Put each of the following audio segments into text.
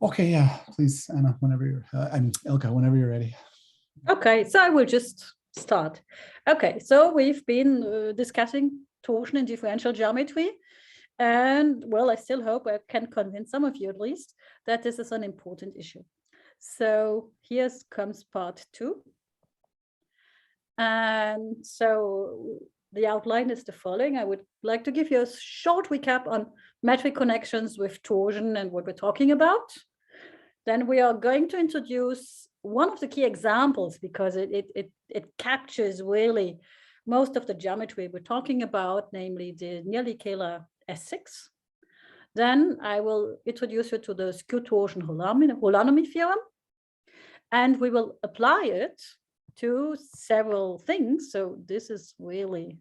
Okay, yeah, please, Anna, whenever you're, Ilka, whenever you're ready. Okay, so I will just start. Okay, so we've been discussing torsion in differential geometry. And well, I still hope I can convince some of you at least that this is an important issue. So here comes part 2. And so the outline is the following. I would like to give you a short recap on metric connections with torsion and what we're talking about. Then we are going to introduce one of the key examples because it captures really most of the geometry we're talking about, namely the nearly scalar S6. Then I will introduce you to the skew torsion holonomy theorem, and we will apply it to several things. So this is really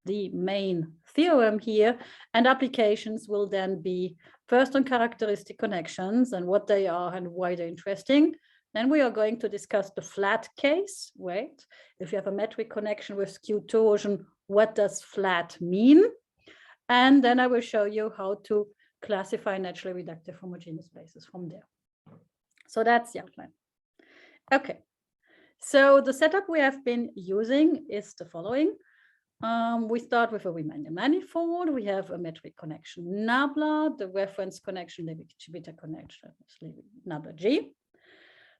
the main theorem here, and applications will then be first on characteristic connections and what they are and why they're interesting. Then we are going to discuss the flat case, right? If you have a metric connection with skew torsion, what does flat mean? And then I will show you how to classify naturally reductive homogeneous spaces from there. So that's the outline. Okay, so the setup we have been using is the following. We start with a Riemannian manifold. We have a metric connection nabla, the reference connection, the Levi-Civita connection, nabla G.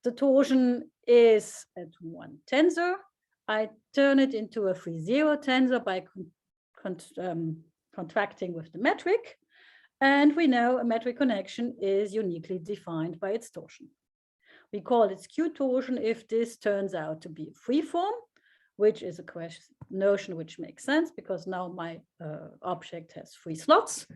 The torsion is at one tensor. I turn it into a free zero tensor by contracting with the metric. And we know a metric connection is uniquely defined by its torsion. We call it skew torsion if this turns out to be free form, which is a notion which makes sense because now my object has 3 slots.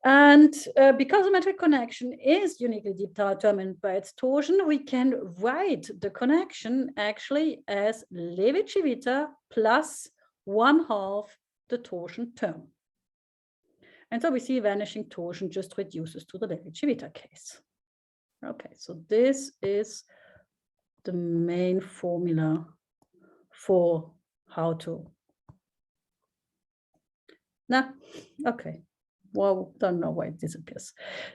And because a metric connection is uniquely determined by its torsion, we can write the connection actually as Levi-Civita plus 1/2 the torsion term. And so we see vanishing torsion just reduces to the Levi-Civita case. Okay, so this is the main formula for how to. Okay. Well, don't know why it disappears.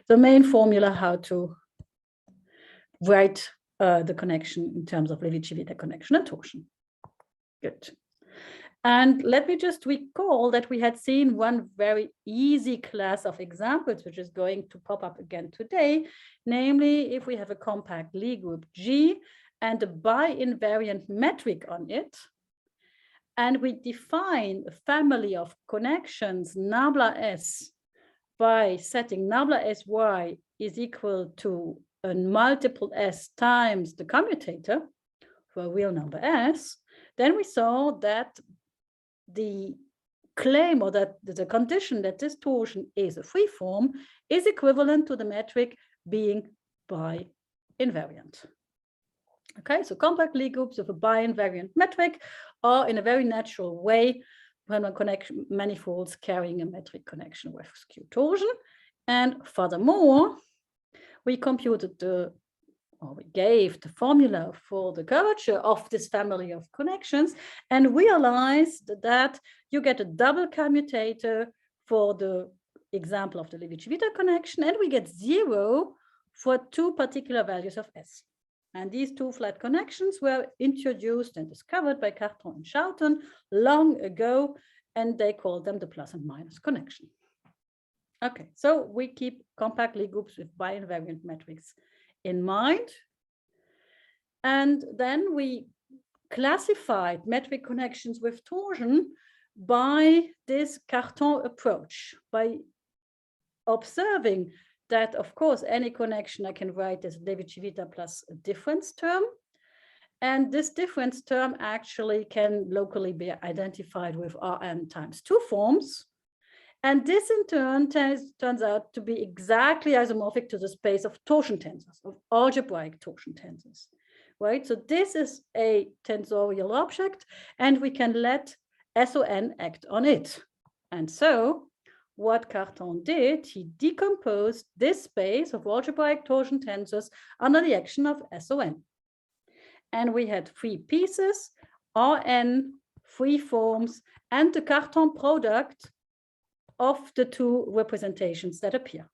The main formula how to write the connection in terms of Levi-Civita connection and torsion. Good. And let me just recall that we had seen one very easy class of examples, which is going to pop up again today, namely if we have a compact Lie group G and a bi-invariant metric on it, and we define a family of connections nabla S by setting nabla Sy is equal to a multiple S times the commutator for a real number S, then we saw that the claim or that the condition that this torsion is a free form is equivalent to the metric being bi-invariant. Okay, so compact Lie groups of a bi-invariant metric are in a very natural way when one connection manifolds carrying a metric connection with skew torsion. And furthermore, we computed we gave the formula for the curvature of this family of connections and realized that you get a double commutator for the example of the Levi-Civita connection, and we get 0 for 2 particular values of S. And these 2 flat connections were introduced and discovered by Cartan and Schouten long ago, and they called them the plus and minus connection. Okay, so we keep compact Lie groups with bi-invariant metrics in mind. And then we classified metric connections with torsion by this Cartan approach, by observing that, of course, any connection I can write as Levi-Civita plus a difference term. And this difference term actually can locally be identified with Rn times 2 forms. And this in turn turns out to be exactly isomorphic to the space of torsion tensors, of algebraic torsion tensors, right? So this is a tensorial object, and we can let SON act on it. And so what Cartan did, he decomposed this space of algebraic torsion tensors under the action of SON. And we had 3 pieces, Rn, 3 forms, and the Cartan product of the 2 representations that appear.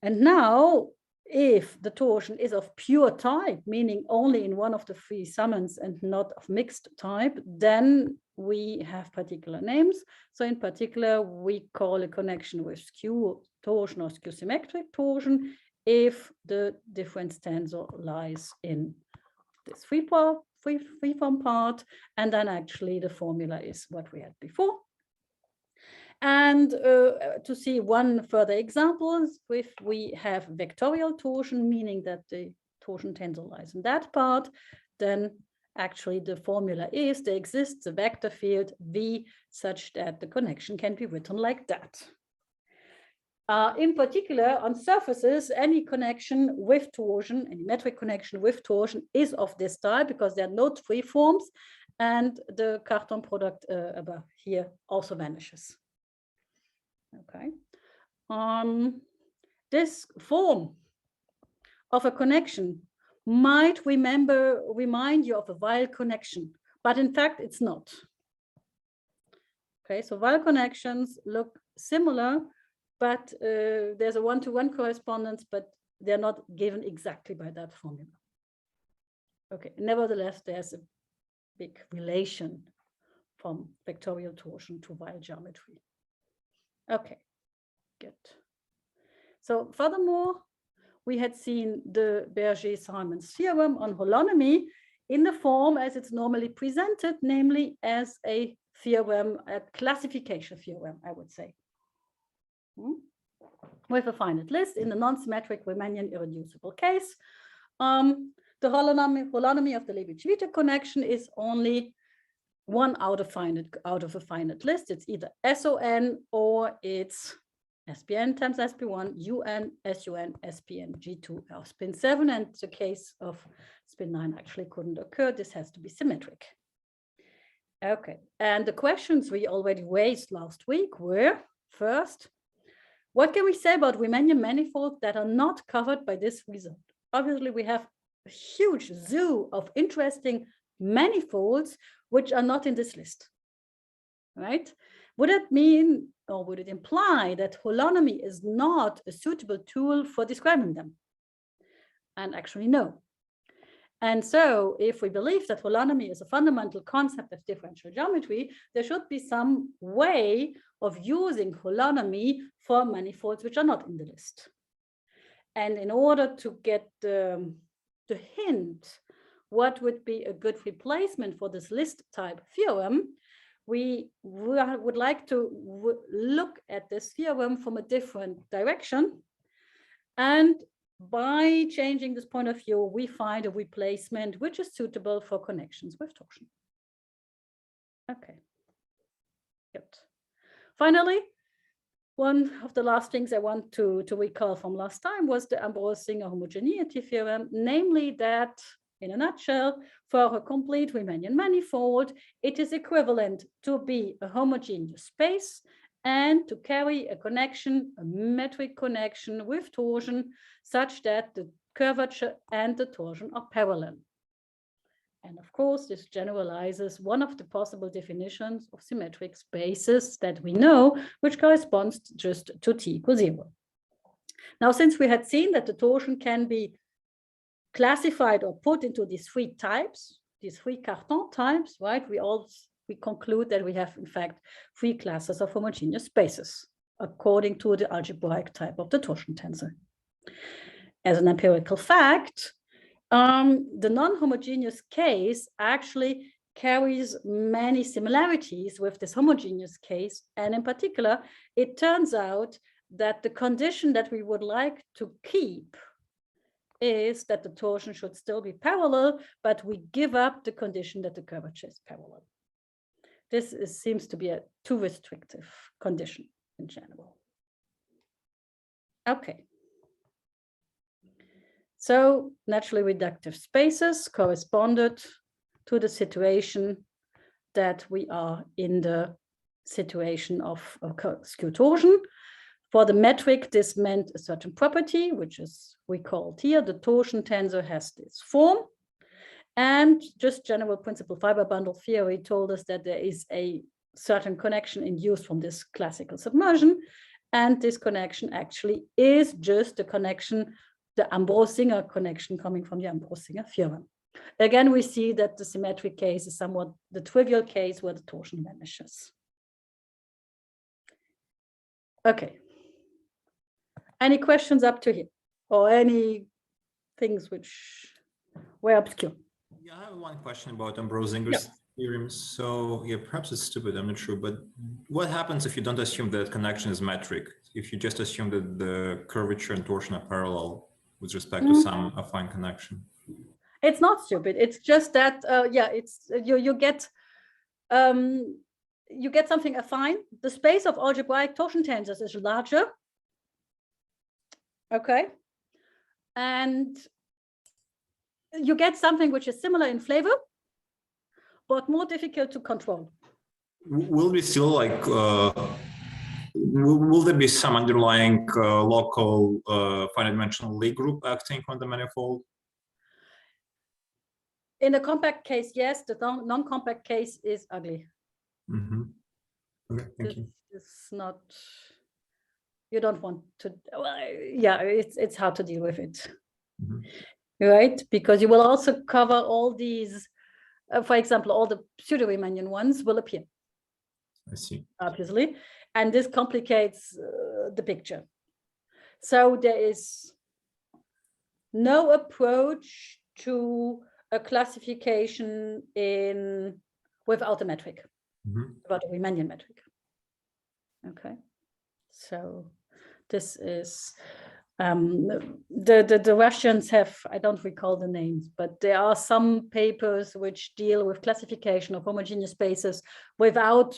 And now, if the torsion is of pure type, meaning only in one of the three summons and not of mixed type, then we have particular names. So in particular, we call a connection with skew torsion or skew symmetric torsion if the difference tensor lies in this free-form part, and then actually the formula is what we had before. And to see one further example, if we have vectorial torsion, meaning that the torsion tensor lies in that part, then actually the formula is there exists a vector field V such that the connection can be written like that. In particular, on surfaces, any connection with torsion, any metric connection with torsion is of this type because there are no free forms, and the Cartan product above here also vanishes. Okay. This form of a connection might remind you of a Weil connection, but in fact it's not. Okay, so Weil connections look similar, but there's a one-to-one correspondence, but they're not given exactly by that formula. Okay, nevertheless, there's a big relation from vectorial torsion to Weil geometry. Okay, good. So furthermore, we had seen the Berger-Simons theorem on holonomy in the form as it's normally presented, namely as a theorem, a classification theorem, I would say. With a finite list in the non-symmetric Riemannian irreducible case. The holonomy of the Levi-Civita connection is only one out of a finite list. It's either SON or it's SPN times SP1, UN, SUN, SPN, G2, or spin 7. And the case of spin 9 actually couldn't occur. This has to be symmetric. Okay, and the questions we already raised last week were, first, what can we say about Riemannian manifolds that are not covered by this result? Obviously, we have a huge zoo of interesting manifolds which are not in this list, right? Would it mean, or would it imply that holonomy is not a suitable tool for describing them? And actually, no. And so if we believe that holonomy is a fundamental concept of differential geometry, there should be some way of using holonomy for manifolds which are not in the list. And in order to get the hint what would be a good replacement for this list type theorem, we would like to look at this theorem from a different direction. And by changing this point of view, we find a replacement which is suitable for connections with torsion. Okay, good. Finally, one of the last things I want to recall from last time was the Ambrose-Singer homogeneity theorem, namely that, in a nutshell, for a complete Riemannian manifold, it is equivalent to be a homogeneous space and to carry a connection, a metric connection with torsion, such that the curvature and the torsion are parallel. And of course, this generalizes one of the possible definitions of symmetric spaces that we know, which corresponds just to t equals 0. Now, since we had seen that the torsion can be classified or put into these three types, these three Cartan types, right? We conclude that we have, in fact, three classes of homogeneous spaces according to the algebraic type of the torsion tensor. As an empirical fact, the non-homogeneous case actually carries many similarities with this homogeneous case. And in particular, it turns out that the condition that we would like to keep is that the torsion should still be parallel, but we give up the condition that the curvature is parallel. This seems to be a too restrictive condition in general. Okay. So naturally reductive spaces corresponded to the situation that we are in the situation of skew torsion. For the metric, this meant a certain property, which is recalled here. The torsion tensor has this form. And just general principal fiber bundle theory told us that there is a certain connection induced from this classical submersion. And this connection actually is just the connection, the Ambrose-Singer connection coming from the Ambrose-Singer theorem. Again, we see that the symmetric case is somewhat the trivial case where the torsion vanishes. Okay. Any questions up to here? Or any things which were obscure? Yeah, I have one question about Ambrose-Singer's theorem. So yeah, perhaps it's stupid, I'm not sure, but what happens if you don't assume that connection is metric? If you just assume that the curvature and torsion are parallel with respect to some affine connection? It's not stupid. It's just that, yeah, it's you get something affine. The space of algebraic torsion tensors is larger. Okay. And you get something which is similar in flavor, but more difficult to control. Will we still like, will there be some underlying local finite dimensional Lie group acting on the manifold? In a compact case, yes. The non-compact case is ugly. Okay, thank you. It's not, you don't want to, well, yeah, it's hard to deal with it. Right? Because you will also cover all these, for example, all the pseudo-Riemannian ones will appear. I see. Obviously, and this complicates the picture. So there is no approach to a classification without a metric, without a Riemannian metric. Okay, so this is the Russians have, I don't recall the names, but there are some papers which deal with classification of homogeneous spaces without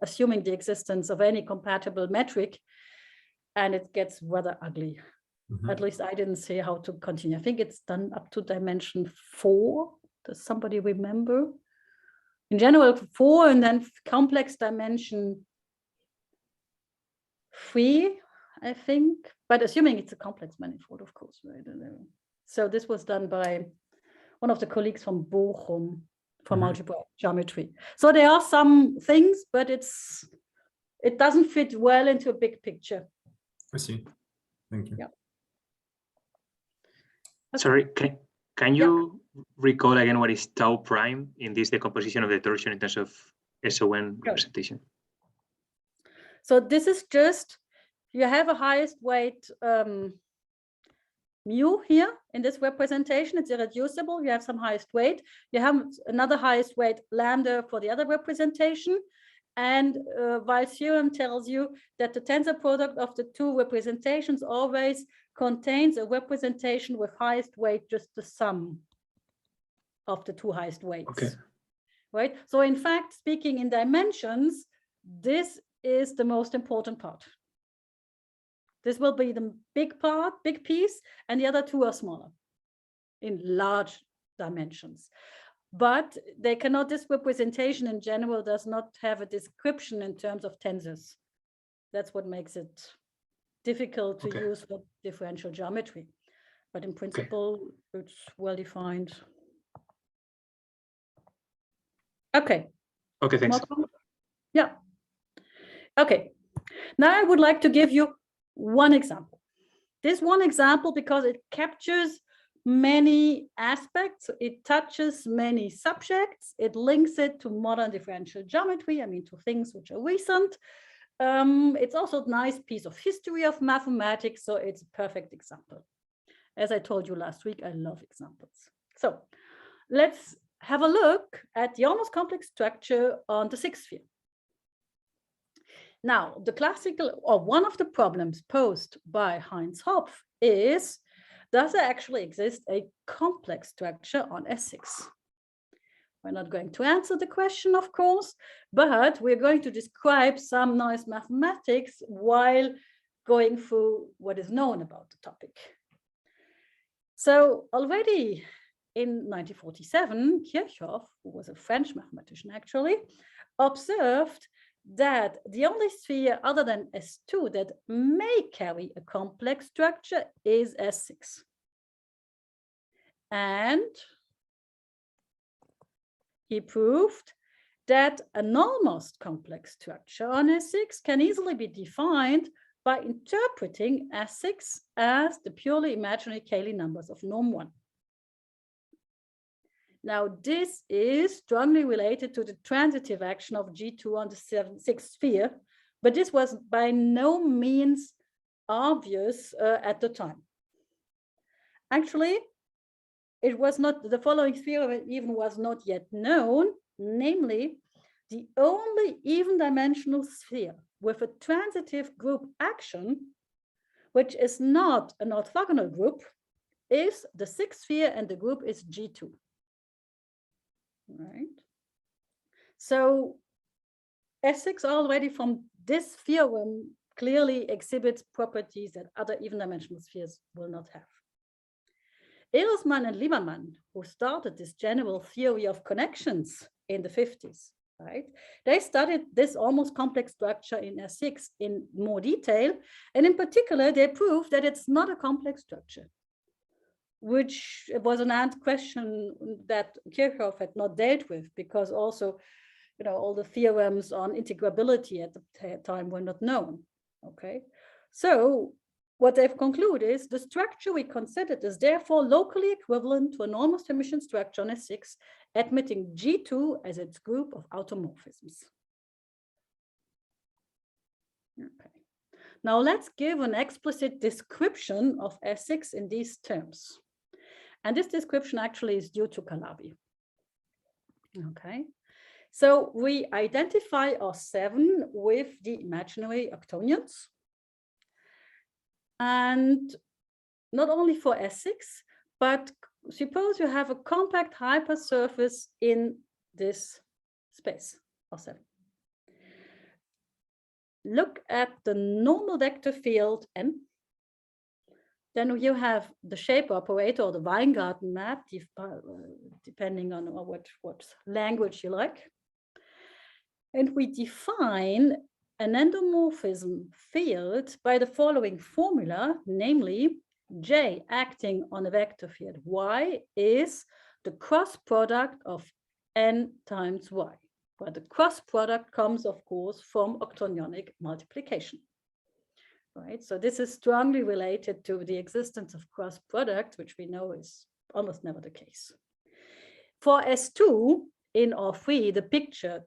assuming the existence of any compatible metric, and it gets rather ugly. At least I didn't see how to continue. I think it's done up to dimension 4. Does somebody remember? In general, 4, and then complex dimension 3, I think. But assuming it's a complex manifold, of course, right? So this was done by one of the colleagues from Bochum, from algebraic geometry. So there are some things, but it doesn't fit well into a big picture. I see. Thank you. Yeah. Okay. Sorry, can you recall again what is tau prime in this decomposition of the torsion in terms of SON representation? So this is just, you have a highest weight mu here in this representation. It's irreducible. You have some highest weight. You have another highest weight lambda for the other representation. And Weil's theorem tells you that the tensor product of the two representations always contains a representation with highest weight, just the sum of the two highest weights. Okay. Right? So in fact, speaking in dimensions, this is the most important part. This will be the big part, big piece, and the other two are smaller in large dimensions. But they cannot, this representation in general does not have a description in terms of tensors. That's what makes it difficult to use for differential geometry. But in principle, it's well defined. Okay. Okay, thanks. Yeah. Okay. Now I would like to give you one example. This one example, because it captures many aspects, it touches many subjects, it links it to modern differential geometry, I mean, to things which are recent. It's also a nice piece of history of mathematics, so it's a perfect example. As I told you last week, I love examples. So let's have a look at the almost complex structure on the sixth sphere. Now, the classical, or one of the problems posed by Heinz Hopf is, does there actually exist a complex structure on S6? We're not going to answer the question, of course, but we're going to describe some nice mathematics while going through what is known about the topic. So already in 1947, Kirchhoff, who was a French mathematician actually, observed that the only sphere other than S2 that may carry a complex structure is S6. And he proved that an almost complex structure on S6 can easily be defined by interpreting S6 as the purely imaginary Cayley numbers of norm 1. Now, this is strongly related to the transitive action of G2 on the sixth sphere, but this was by no means obvious at the time. Actually, it was not, the following sphere even was not yet known, namely, the only even dimensional sphere with a transitive group action, which is not an orthogonal group, is the sixth sphere, and the group is G2. Right. So S6 already from this theorem clearly exhibits properties that other even dimensional spheres will not have. Edelman and Lieberman, who started this general theory of connections in the 50s, right? They studied this almost complex structure in S6 in more detail. And in particular, they proved that it's not a complex structure, which was an question that Kirchhoff had not dealt with, because also, you know, all the theorems on integrability at the time were not known. Okay, so what they've concluded is the structure we considered is therefore locally equivalent to an almost Hermitian structure on S6, admitting G2 as its group of automorphisms. Okay, now let's give an explicit description of S6 in these terms. And this description actually is due to Calabi. Okay, so we identify R7 with the imaginary octonions. And not only for S6, but suppose you have a compact hypersurface in this space, R7. Look at the normal vector field N. Then you have the shape operator or the Weingarten map, depending on what language you like. And we define an endomorphism field by the following formula, namely J acting on a vector field Y is the cross product of N times Y, where the cross product comes, of course, from octonionic multiplication. Right, so this is strongly related to the existence of cross products, which we know is almost never the case. For S2 in R3, the picture,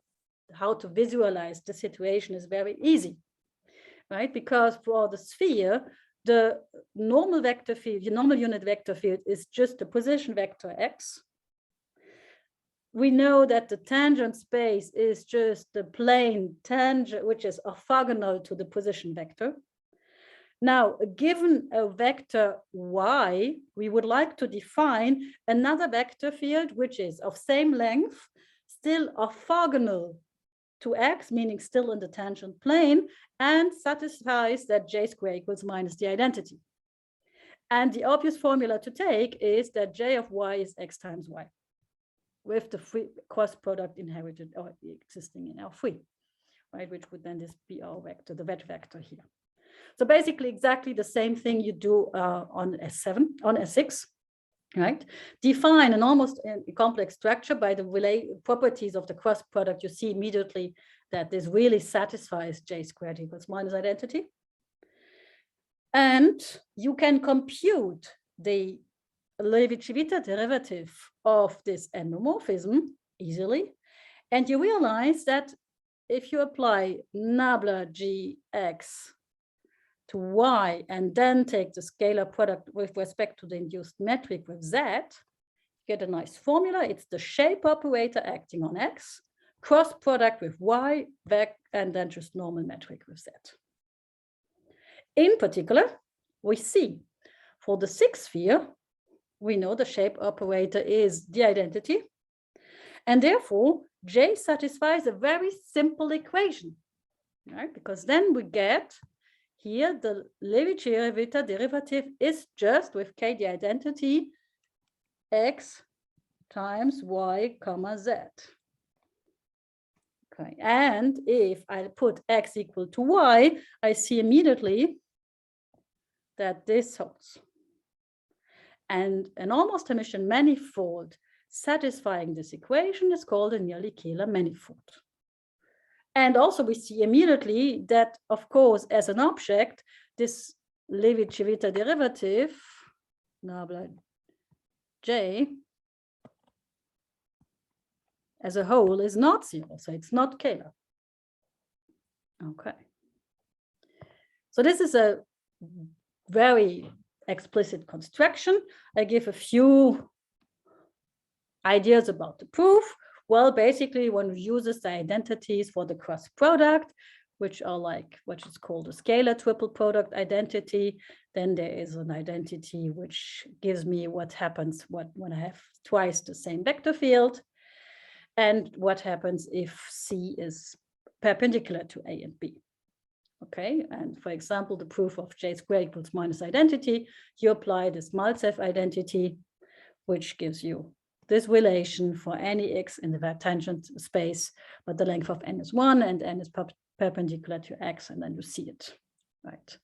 how to visualize the situation is very easy, right? Because for the sphere, the normal vector field, the normal unit vector field is just the position vector X. We know that the tangent space is just the plane tangent, which is orthogonal to the position vector. Now, given a vector Y, we would like to define another vector field, which is of same length, still orthogonal to X, meaning still in the tangent plane, and satisfies that J square equals minus the identity. And the obvious formula to take is that J of Y is X times Y, with the free cross product inherited or existing in R3, right? Which would then be our vector, the red vector here. So basically exactly the same thing you do on S7, on S6, right? Define an almost complex structure by the properties of the cross product. You see immediately that this really satisfies J squared equals minus identity. And you can compute the Levi-Civita derivative of this endomorphism easily. And you realize that if you apply nabla Gx to Y and then take the scalar product with respect to the induced metric with Z, you get a nice formula. It's the shape operator acting on X, cross product with Y, and then just normal metric with Z. In particular, we see for the sixth sphere, we know the shape operator is the identity. And therefore, J satisfies a very simple equation, right? Because then we get here the Levi-Civita derivative is just with K the identity X times Y comma Z. Okay, and if I put X equal to Y, I see immediately that this holds. And an almost Hermitian manifold satisfying this equation is called a nearly Kähler manifold. And also we see immediately that, of course, as an object, this Levi-Civita derivative, nabla J, as a whole is not zero, so it's not scalar. Okay. So this is a very explicit construction. I give a few ideas about the proof. Well, basically, one uses the identities for the cross product, which are like what is called a scalar triple product identity. Then there is an identity which gives me what happens when I have twice the same vector field, and what happens if C is perpendicular to A and B. Okay, and for example, the proof of J squared equals minus identity, you apply this Maltsev identity, which gives you this relation for any x in the tangent space, but the length of n is 1 and n is perpendicular to x, and then you see it, right?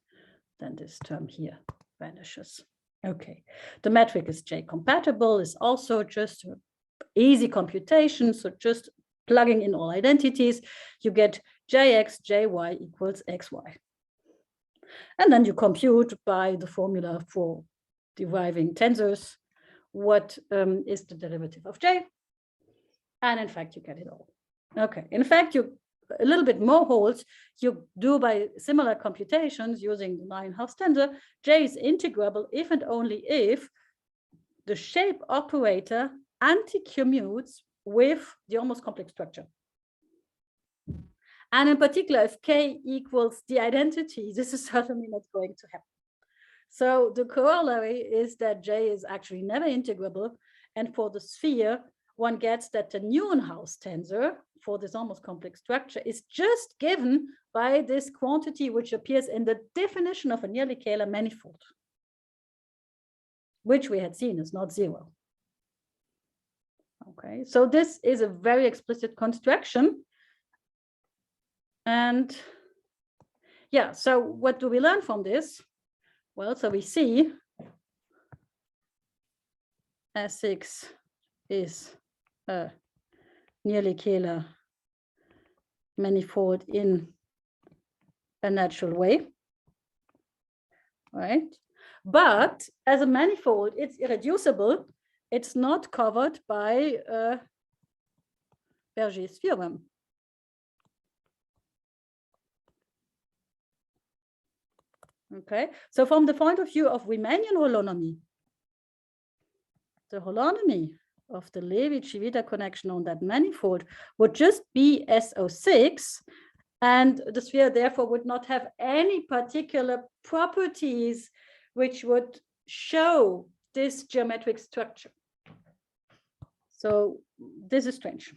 Then this term here vanishes. Okay, the metric is J compatible, is also just an easy computation, so just plugging in all identities, you get Jx, Jy equals xy. And then you compute by the formula for deriving tensors what is the derivative of J. And in fact, you get it all. Okay, in fact, you a little bit more holds you do by similar computations using the 9/2 tensor. J is integrable if and only if the shape operator anti-commutes with the almost complex structure. And in particular, if K equals the identity, this is certainly not going to happen. So the corollary is that J is actually never integrable. And for the sphere, one gets that the Neuenhaus tensor for this almost complex structure is just given by this quantity which appears in the definition of a nearly scalar manifold, which we had seen is not zero. Okay, so this is a very explicit construction. And yeah, so what do we learn from this? Well, so we see S6 is a nearly scalar manifold in a natural way, right? But as a manifold, it's irreducible. It's not covered by Berger's theorem. Okay, so from the point of view of Riemannian holonomy, the holonomy of the Levi-Civita connection on that manifold would just be SO6, and the sphere therefore would not have any particular properties which would show this geometric structure. So this is strange.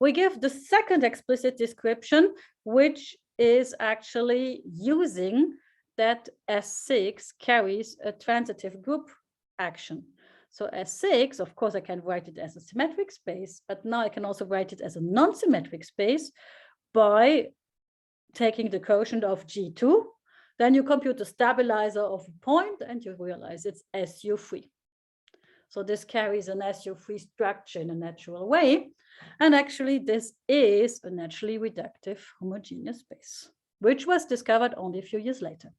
We give the second explicit description, which is actually using that S6 carries a transitive group action. So S6, of course, I can write it as a symmetric space, but now I can also write it as a non-symmetric space by taking the quotient of G2. Then you compute the stabilizer of a point and you realize it's SU3. So this carries an SU3 structure in a natural way. And actually, this is a naturally reductive homogeneous space, which was discovered only a few years later.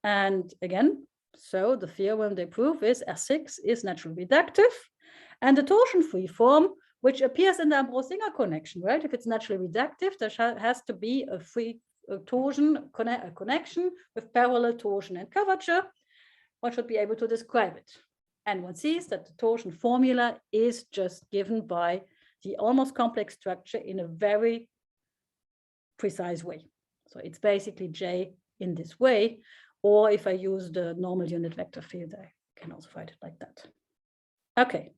And again, so the theorem they prove is S6 is naturally reductive, and the torsion-free form, which appears in the Ambrose-Singer connection, right? If it's naturally reductive, there has to be a free torsion connection with parallel torsion and curvature. One should be able to describe it. And one sees that the torsion formula is just given by the almost complex structure in a very precise way. So it's basically J in this way, or if I use the normal unit vector field, I can also write it like that. Okay,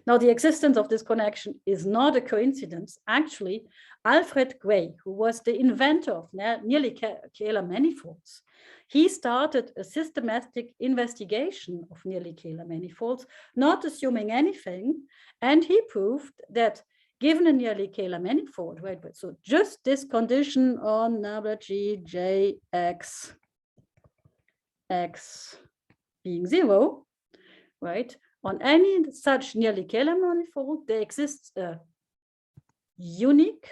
now the existence of this connection is not a coincidence. Actually, Alfred Gray, who was the inventor of nearly scalar manifolds, he started a systematic investigation of nearly scalar manifolds, not assuming anything, and he proved that given a nearly scalar manifold, right? So just this condition on nabla G, J, X being 0, right? On any such nearly scalar manifold, there exists a unique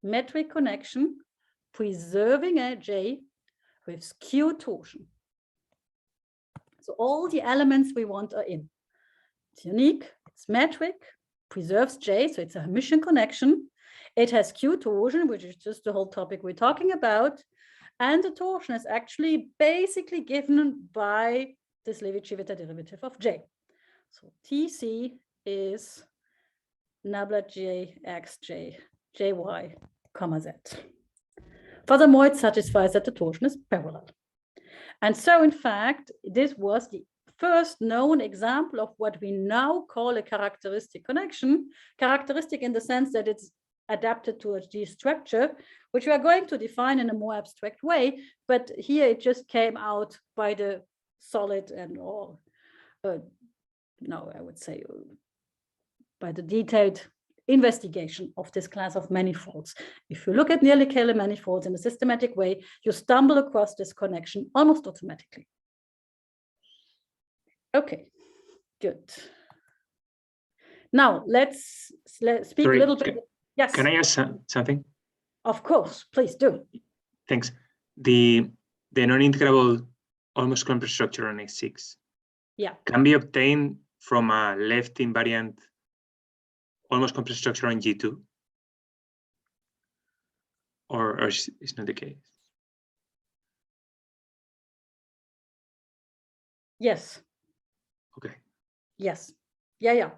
metric connection preserving a J with skew torsion. So all the elements we want are in. It's unique, it's metric, preserves J, so it's a Hermitian connection. It has skew torsion, which is just the whole topic we're talking about. And the torsion is actually basically given by this Levi-Civita derivative of J. So TC is nabla J x J, Jy, comma Z. Furthermore, it satisfies that the torsion is parallel. And so, in fact, this was the first known example of what we now call a characteristic connection, characteristic in the sense that it's adapted to a G structure, which we are going to define in a more abstract way, but here it just came out by the solid and all, no, I would say by the detailed investigation of this class of manifolds. If you look at nearly Kähler manifolds in a systematic way, you stumble across this connection almost automatically. Okay, good. Now let's speak a little bit. Yes. Can I ask something? Of course, please do. Thanks. The non-integrable almost complex structure on S6 can be obtained from a left invariant almost complex structure on G2, or it's not the case? Yes. Okay. Yes. Yeah.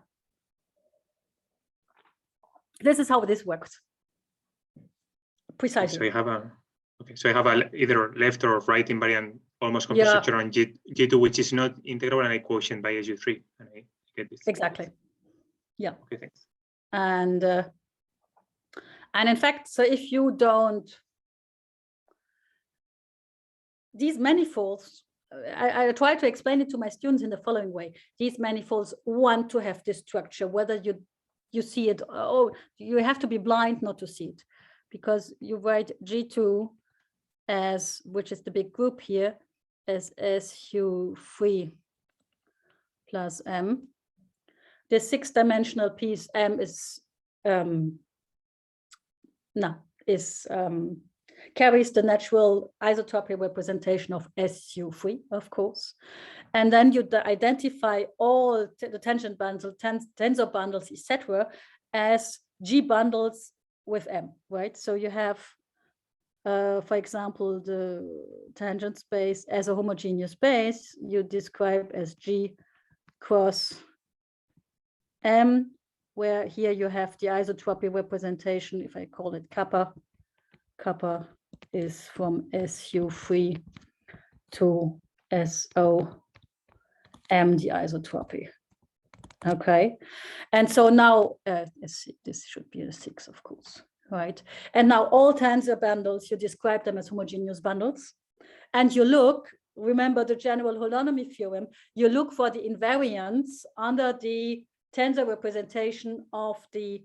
This is how this works. Precisely. So I have a either left or right invariant almost complex structure on G2, which is not integrable, and I quotient by SU3, and I get this. Exactly. Yeah. Okay, thanks. And in fact, so if you don't, these manifolds, I try to explain it to my students in the following way. These manifolds want to have this structure, whether you see it, you have to be blind not to see it, because you write G2 as, which is the big group here, as SU3 plus M. The 6-dimensional piece M is carries the natural isotropy representation of SU3, of course. And then you identify all the tangent bundles, tensor bundles, etc., as G bundles with M, right? So you have, for example, the tangent space as a homogeneous space, you describe as G cross M, where here you have the isotropy representation, if I call it kappa. Kappa is from SU3 to SO M, the isotropy. Okay, and so now this should be a 6, of course, right? And now all tensor bundles, you describe them as homogeneous bundles, and you look, remember the general holonomy theorem, you look for the invariants under the tensor representation of the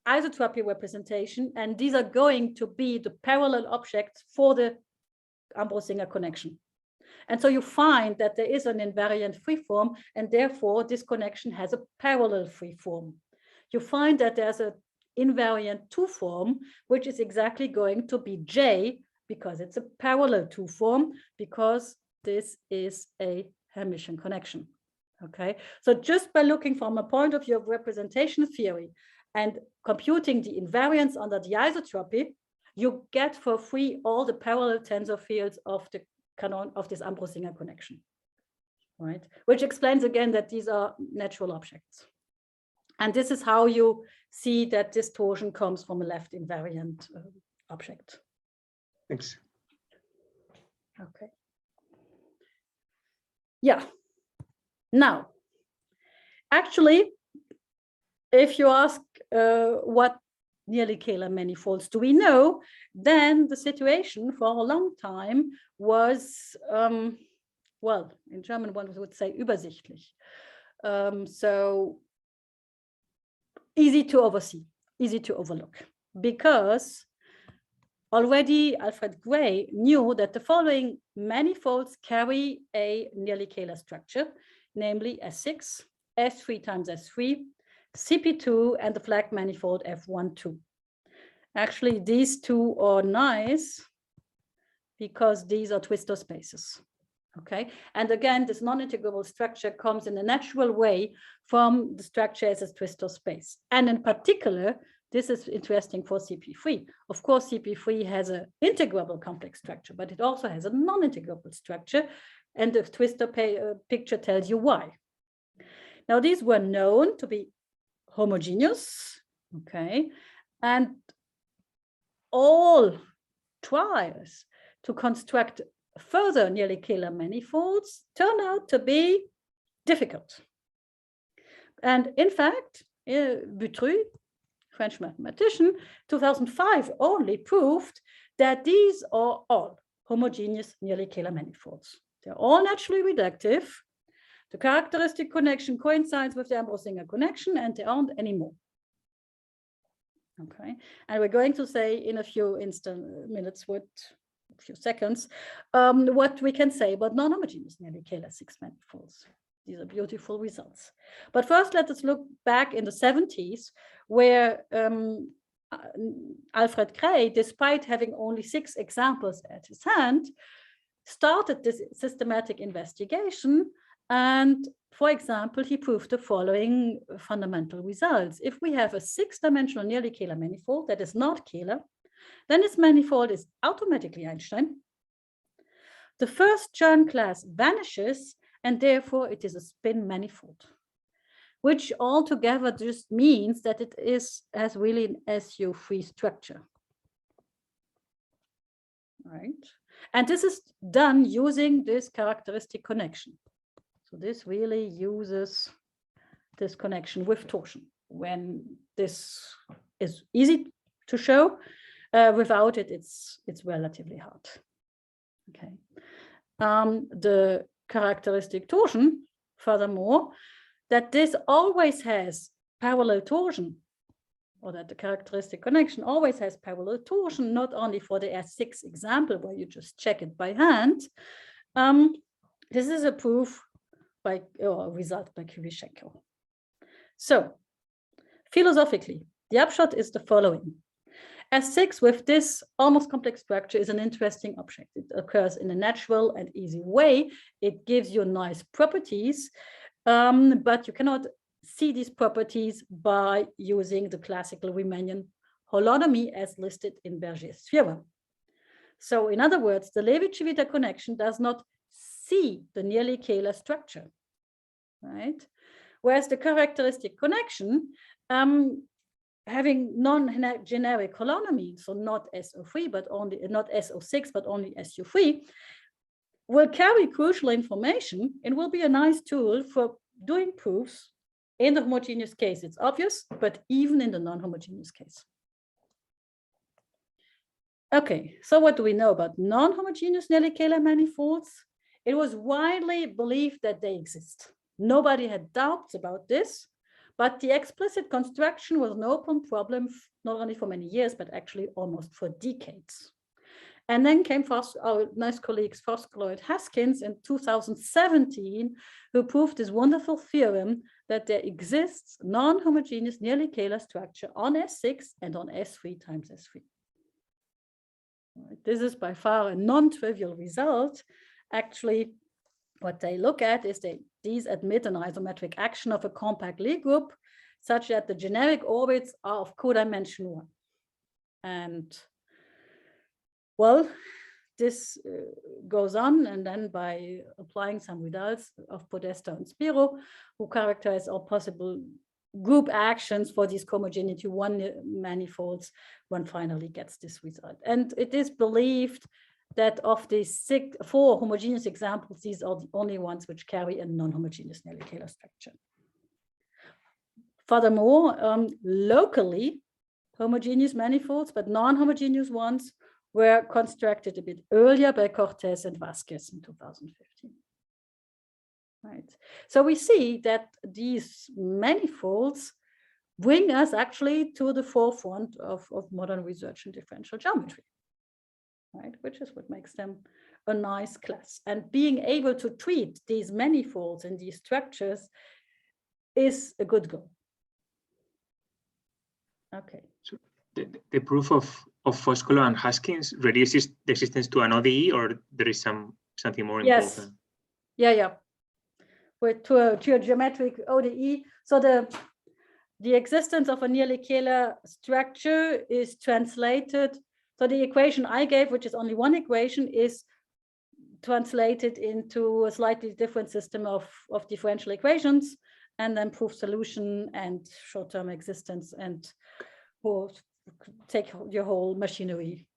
isotropy representation, and these are going to be the parallel objects for the Ambrose-Singer connection. And so you find that there is an invariant free form, and therefore this connection has a parallel free form. You find that there's an invariant 2 form, which is exactly going to be J, because it's a parallel 2 form, because this is a Hermitian connection. Okay, so just by looking from a point of view of representation theory and computing the invariants under the isotropy, you get for free all the parallel tensor fields of the canon of this Ambrose-Singer connection, right? Which explains again that these are natural objects. And this is how you see that this torsion comes from a left invariant object. Thanks. Okay. Yeah. Now, actually, if you ask what nearly Kähler manifolds do we know, then the situation for a long time was, well, in German one would say übersichtlich. So easy to oversee, easy to overlook, because already Alfred Gray knew that the following manifolds carry a nearly Kähler structure, namely S6, S3 times S3, CP2 and the flag manifold F12. Actually, these two are nice because these are twistor spaces. Okay, and again, this non-integrable structure comes in a natural way from the structure as a twistor space. And in particular, this is interesting for CP3. Of course, CP3 has an integrable complex structure, but it also has a non-integrable structure. And the twistor picture tells you why. Now, these were known to be homogeneous, okay? And all trials to construct further nearly killer manifolds turn out to be difficult. And in fact, Butru, French mathematician, 2005 only proved that these are all homogeneous nearly killer manifolds. They're all naturally reductive. The characteristic connection coincides with the Ambrose-Singer connection, and there aren't any more. Okay, and we're going to say in a few minutes, a few seconds, what we can say about non-homogeneous nearly Kähler six manifolds. These are beautiful results. But first, let us look back in the 70s, where Alfred Krey, despite having only 6 examples at his hand, started this systematic investigation. And for example, he proved the following fundamental results. If we have a 6-dimensional nearly Kähler manifold that is not Kähler, then this manifold is automatically Einstein. The first Chern class vanishes, and therefore it is a spin manifold, which altogether just means that it has really an SU3 structure. Right? And this is done using this characteristic connection. So this really uses this connection with torsion. When this is easy to show, without it, it's relatively hard. Okay. The characteristic torsion, furthermore, that this always has parallel torsion, or that the characteristic connection always has parallel torsion, not only for the S6 example where you just check it by hand. This is a proof by, or a result by Kirichenko. So, philosophically, the upshot is the following. S6 with this almost complex structure is an interesting object. It occurs in a natural and easy way. It gives you nice properties, but you cannot see these properties by using the classical Riemannian holonomy as listed in Berger's theorem. So in other words, the Levi-Civita connection does not see the nearly Kähler structure, right? Whereas the characteristic connection, having non-generic holonomy, so not SO3, but only not SO6, but only SU3, will carry crucial information and will be a nice tool for doing proofs in the homogeneous case. It's obvious, but even in the non-homogeneous case. Okay, so what do we know about non-homogeneous nearly Kähler manifolds? It was widely believed that they exist. Nobody had doubts about this. But the explicit construction was an open problem, not only for many years, but actually almost for decades. And then came our nice colleagues Lloyd Haskins in 2017, who proved this wonderful theorem that there exists non-homogeneous nearly Kähler structure on S6 and on S3 times S3. Right. This is by far a non-trivial result. Actually, what they look at is these admit an isometric action of a compact Lie group such that the generic orbits are of codimension 1. And well, this goes on, and then by applying some results of Podesta and Spiro, who characterize all possible group actions for these cohomogeneity 1 manifolds, one finally gets this result. And it is believed that of the 4 homogeneous examples, these are the only ones which carry a non-homogeneous nearly Kähler structure. Furthermore, locally, homogeneous manifolds, but non-homogeneous ones, were constructed a bit earlier by Cortés and Vasquez in 2015. Right. So we see that these manifolds bring us actually to the forefront of modern research in differential geometry. Right, which is what makes them a nice class. And being able to treat these manifolds and these structures is a good goal. Okay. So the proof of Foscolo and Haskins reduces the existence to an ODE, or there is something more involved? Yes. Yeah. To a geometric ODE. So the existence of a nearly scalar structure is translated. So the equation I gave, which is only one equation, is translated into a slightly different system of differential equations, and then proof solution and short-term existence, and take your whole machinery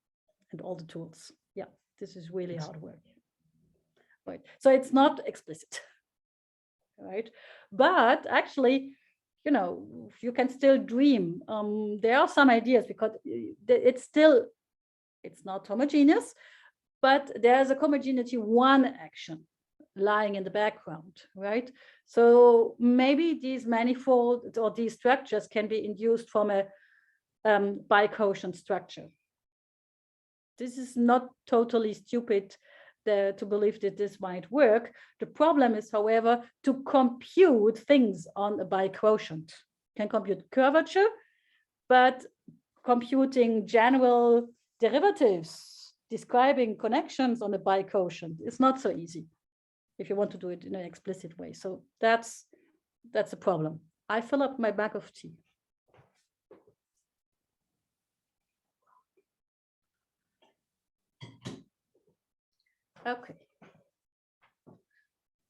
and all the tools. Yeah, this is really hard work. Right. So it's not explicit. Right. But actually, you can still dream. There are some ideas, because it's not homogeneous, but there's a homogeneity one action lying in the background, right? So maybe these manifolds or these structures can be induced from a biquotient structure. This is not totally stupid to believe that this might work. The problem is, however, to compute things on a biquotient. Can compute curvature, but computing general derivatives describing connections on a biquotient is not so easy if you want to do it in an explicit way. So that's a problem. I fill up my bag of tea. Okay.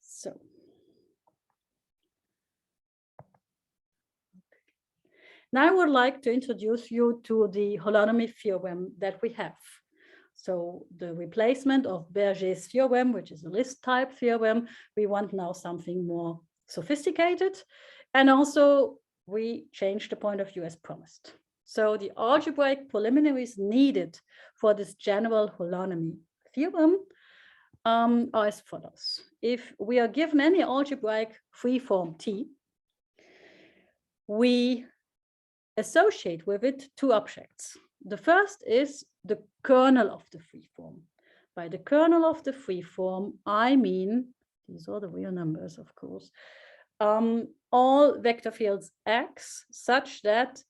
So. Now I would like to introduce you to the holonomy theorem that we have. So the replacement of Berger's theorem, which is a list type theorem, we want now something more sophisticated. And also we change the point of view as promised. So the algebraic preliminaries needed for this general holonomy theorem are as follows. If we are given any algebraic free-form T, we associate with it two objects. The first is the kernel of the free form. By the kernel of the free form, I mean, these are the real numbers, of course, all vector fields X such that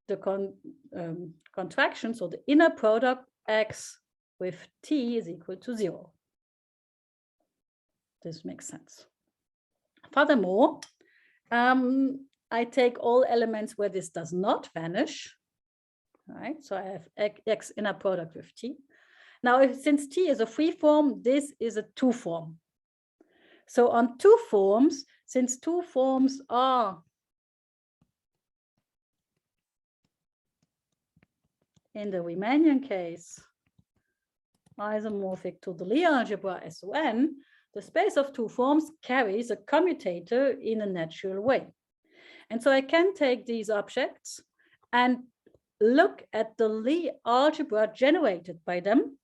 the contraction, so the inner product X with T is equal to 0. This makes sense. Furthermore, I take all elements where this does not vanish, right? So I have X inner product with T. Now, since T is a free form, this is a two form. So on two forms, since two forms are in the Riemannian case isomorphic to the Lie algebra SON, the space of two forms carries a commutator in a natural way. And so I can take these objects and look at the Lie algebra generated by them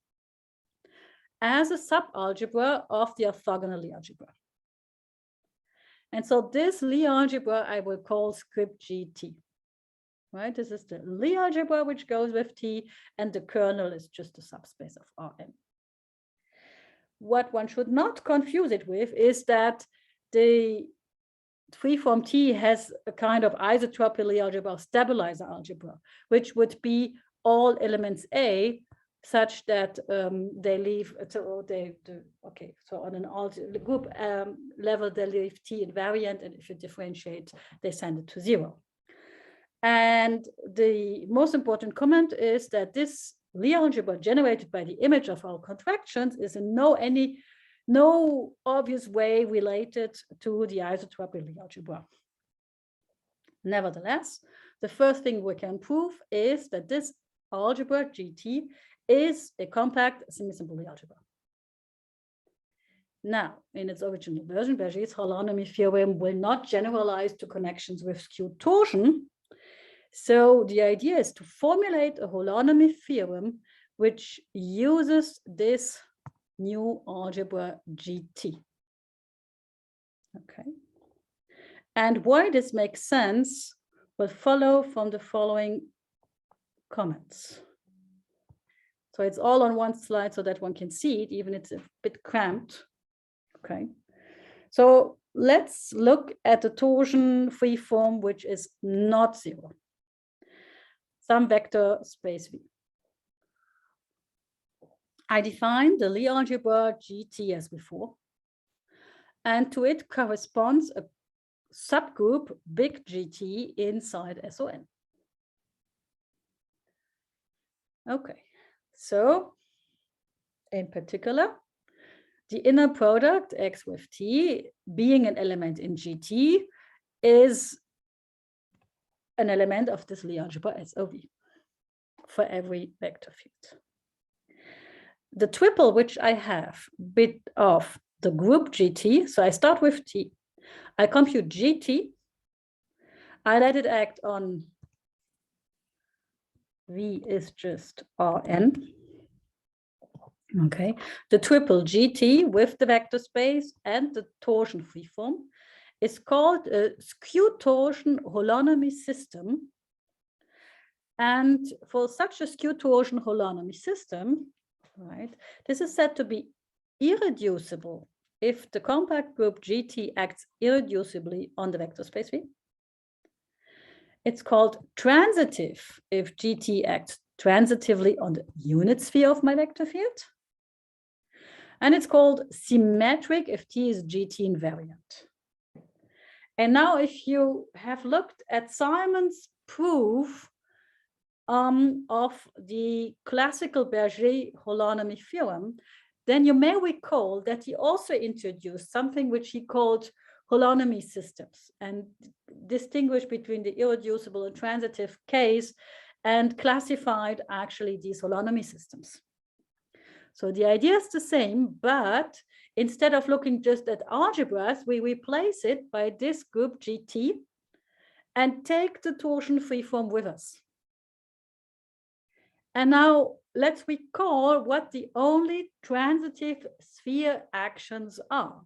as a subalgebra of the orthogonal Lie algebra. And so this Lie algebra I will call script GT. Right? This is the Lie algebra which goes with T, and the kernel is just a subspace of Rn. What one should not confuse it with is that the free-form T has a kind of isotropy Lie algebra, stabilizer algebra, which would be all elements A such that they leave, so on an group level, they leave T invariant, and if you differentiate, they send it to 0. And the most important comment is that this Lie algebra generated by the image of our contractions is in no obvious way related to the isotropy Lie algebra. Nevertheless, the first thing we can prove is that this algebra GT is a compact semi-simple Lie algebra. Now, in its original version, Berger's holonomy theorem will not generalize to connections with skewed torsion. So the idea is to formulate a holonomy theorem which uses this new algebra GT. Okay. And why this makes sense will follow from the following comments. So it's all on one slide so that one can see it, even it's a bit cramped. Okay. So let's look at the torsion free form, which is not 0. some vector space V. I define the Lie algebra GT as before, and to it corresponds a subgroup big GT inside SON. Okay, so in particular, the inner product X with T being an element in GT is an element of this Lie algebra SOV for every vector field. The triple which I have bit of the group GT, so I start with T, I compute GT, I let it act on V is just Rn. Okay, the triple GT with the vector space and the torsion freeform is called a skew torsion holonomy system. And for such a skew torsion holonomy system, right, this is said to be irreducible if the compact group GT acts irreducibly on the vector space V. It's called transitive if GT acts transitively on the unit sphere of my vector field. And it's called symmetric if T is GT invariant. And now if you have looked at Simon's proof of the classical Berger holonomy theorem, then you may recall that he also introduced something which he called holonomy systems and distinguished between the irreducible and transitive case and classified actually these holonomy systems. So the idea is the same, but instead of looking just at algebras, we replace it by this group GT and take the torsion freeform with us. And now let's recall what the only transitive sphere actions are.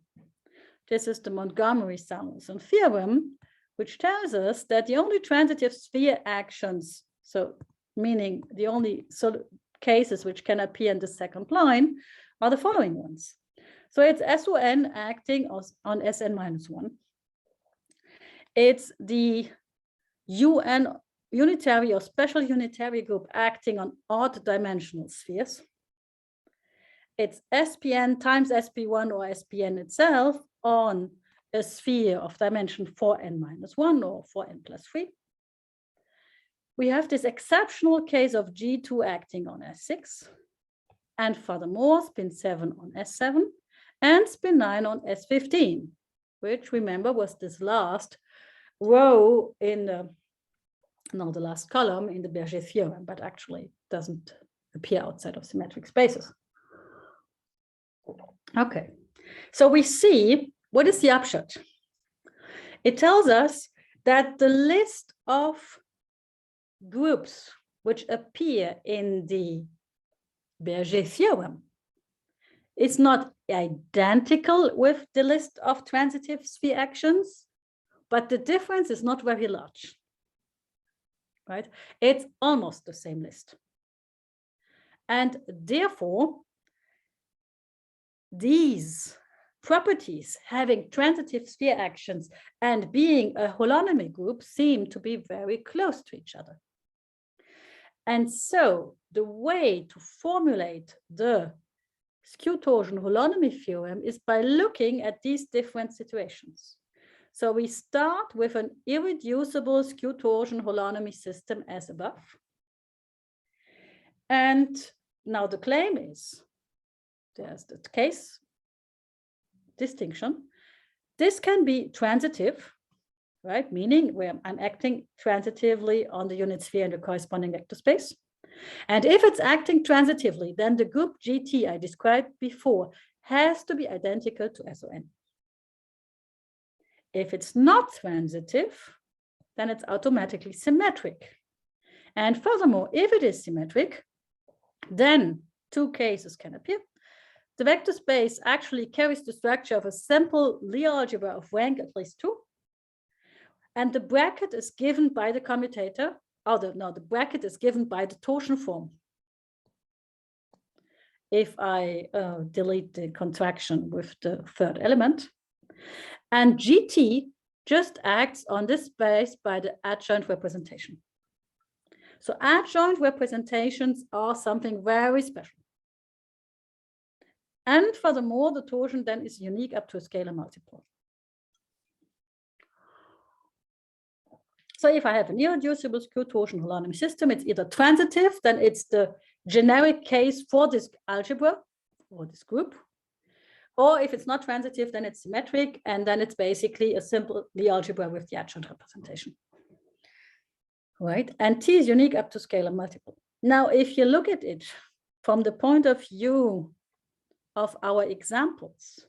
This is the Montgomery-Samuelson theorem, which tells us that the only transitive sphere actions, so meaning the only cases which can appear in the second line, are the following ones. So it's SON acting on Sn minus 1. It's the UN unitary or special unitary group acting on odd dimensional spheres. It's SPN times SP1 or SPN itself on a sphere of dimension 4n minus 1 or 4n plus 3. We have this exceptional case of G2 acting on S6, and furthermore, spin 7 on S7, and spin 9 on S15, which remember was this last row in the, no, the last column in the Berger theorem, but actually doesn't appear outside of symmetric spaces. Okay, so we see, what is the upshot? It tells us that the list of groups which appear in the Berger theorem is not identical with the list of transitive sphere actions, but the difference is not very large, right? It's almost the same list. And therefore, these properties having transitive sphere actions and being a holonomy group seem to be very close to each other. And so the way to formulate the skew torsion holonomy theorem is by looking at these different situations. So we start with an irreducible skew torsion holonomy system as above. And now the claim is, there's the case distinction. This can be transitive, right? Meaning where I'm acting transitively on the unit sphere in the corresponding vector space. And if it's acting transitively, then the group GT I described before has to be identical to SON. If it's not transitive, then it's automatically symmetric. And furthermore, if it is symmetric, then two cases can appear. The vector space actually carries the structure of a simple Lie algebra of rank at least 2. And the bracket is given by the commutator. The bracket is given by the torsion form. If I delete the contraction with the third element. And GT just acts on this space by the adjoint representation. So adjoint representations are something very special. And furthermore, the torsion then is unique up to a scalar multiple. So if I have an irreducible skew torsion holonomy system, it's either transitive, then it's the generic case for this algebra or this group. Or if it's not transitive, then it's symmetric, and then it's basically a simple Lie algebra with the adjoint representation. Right? And T is unique up to scalar multiple. Now, if you look at it from the point of view of our examples,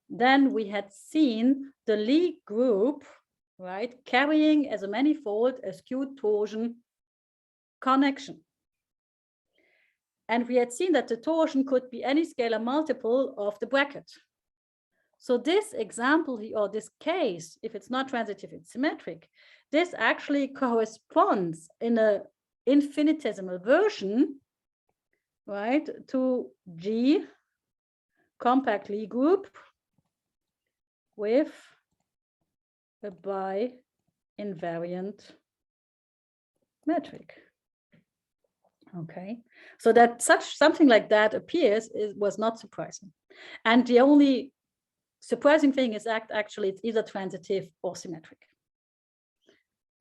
then we had seen the Lie group, right, carrying as a manifold a skewed torsion connection. And we had seen that the torsion could be any scalar multiple of the bracket. So this example here, or this case, if it's not transitive, it's symmetric. This actually corresponds in an infinitesimal version, right, to G compact Lie group with a bi-invariant metric. Okay, so that something like that appears was not surprising. And the only surprising thing is actually it's either transitive or symmetric.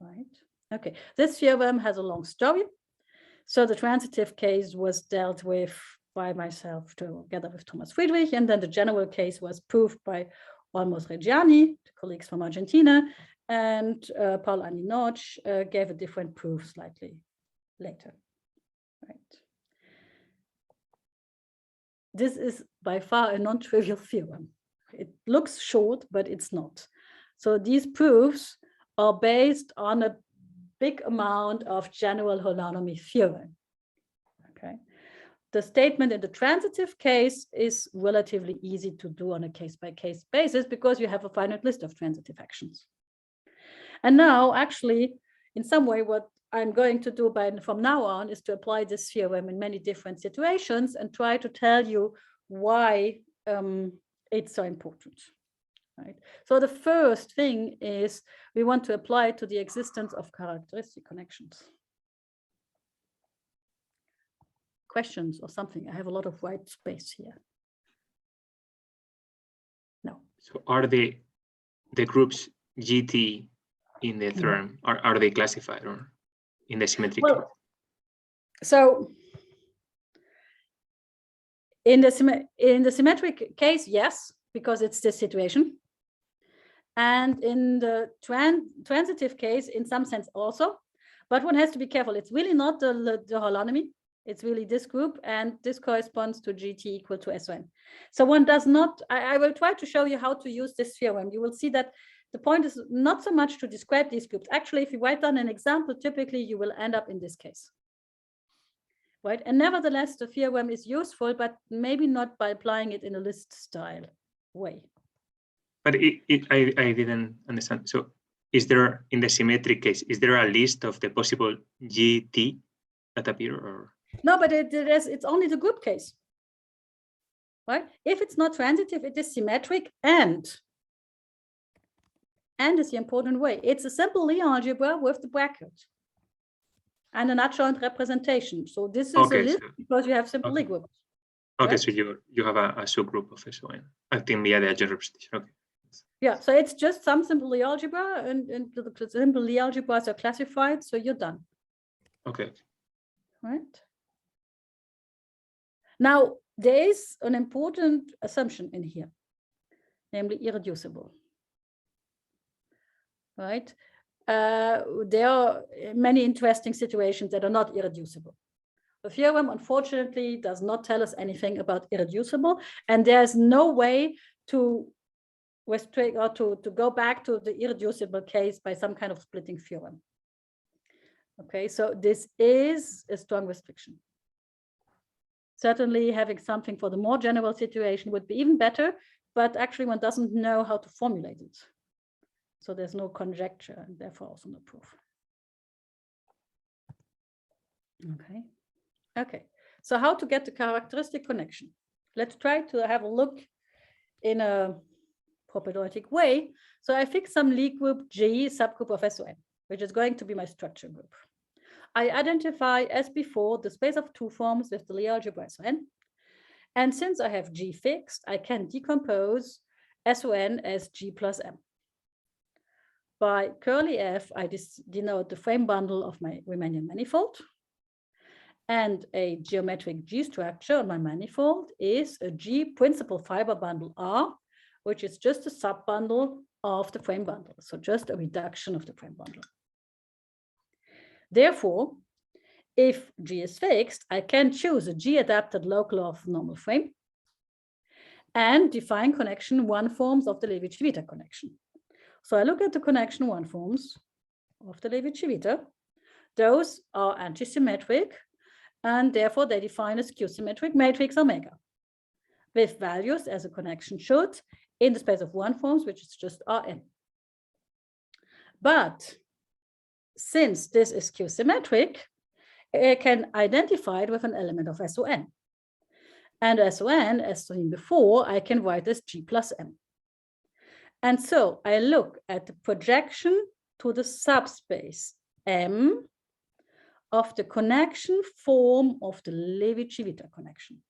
Right, okay, this theorem has a long story. So the transitive case was dealt with by myself together with Thomas Friedrich, and then the general case was proved by Olmos Reggiani, the colleagues from Argentina, and Paul Aninoch gave a different proof slightly later. Right. This is by far a non-trivial theorem. It looks short, but it's not. So these proofs are based on a big amount of general holonomy theorem. Okay. The statement in the transitive case is relatively easy to do on a case-by-case basis because you have a finite list of transitive actions. And now, actually, in some way, what I'm going to do from now on is to apply this theorem in many different situations and try to tell you why it's so important. Right? So the first thing is we want to apply it to the existence of characteristic connections. Questions or something? I have a lot of white space here. No. So are the groups GT in the theorem, are they classified or in the symmetric case? So in the symmetric case, yes, because it's this situation. And in the transitive case, in some sense also, but one has to be careful. It's really not the holonomy. It's really this group, and this corresponds to GT equal to SON. So one does not, I will try to show you how to use this theorem. You will see that the point is not so much to describe these groups. Actually, if you write down an example, typically you will end up in this case. Right? And nevertheless, the theorem is useful, but maybe not by applying it in a list style way. But I didn't understand. So is there, in the symmetric case, is there a list of the possible GT that appear? Or? No, but it's only the group case. Right? If it's not transitive, it is symmetric and is the important way. It's a simple Lie algebra with the bracket and an adjoint representation. So this is a list because you have simple Lie groups. Okay, right? so you have a subgroup of SON acting via the adjoint representation. Okay. Yeah, so it's just some simple Lie algebra, and the simple Lie algebras are classified, so you're done. Okay. Right. Now, there is an important assumption in here, namely irreducible. Right? There are many interesting situations that are not irreducible. The theorem, unfortunately, does not tell us anything about irreducible, and there's no way to restrict or to go back to the irreducible case by some kind of splitting theorem. Okay, so this is a strong restriction. Certainly having something for the more general situation would be even better, but actually one doesn't know how to formulate it. So there's no conjecture and therefore also no proof. Okay. Okay. So how to get the characteristic connection? Let's try to have a look in a propedeutic way. So I fix some Lie group G subgroup of SON, which is going to be my structure group. I identify, as before, the space of two forms with the Lie algebra SON. And since I have G fixed, I can decompose SON as G plus M. By curly F, I denote the frame bundle of my Riemannian manifold. And a geometric G structure on my manifold is a G principal fiber bundle R, which is just a subbundle of the frame bundle. So just a reduction of the frame bundle. Therefore, if G is fixed, I can choose a G adapted local of normal frame and define connection one forms of the Levi-Civita connection. So I look at the connection one forms of the Levi-Civita. Those are antisymmetric, and therefore they define a skew-symmetric matrix omega with values as a connection should in the space of one forms, which is just Rn. But since this is skew-symmetric, I can identify it with an element of SON. And SON, as seen before, I can write as G plus M. And so I look at the projection to the subspace M of the connection form of the Levi-Civita connection.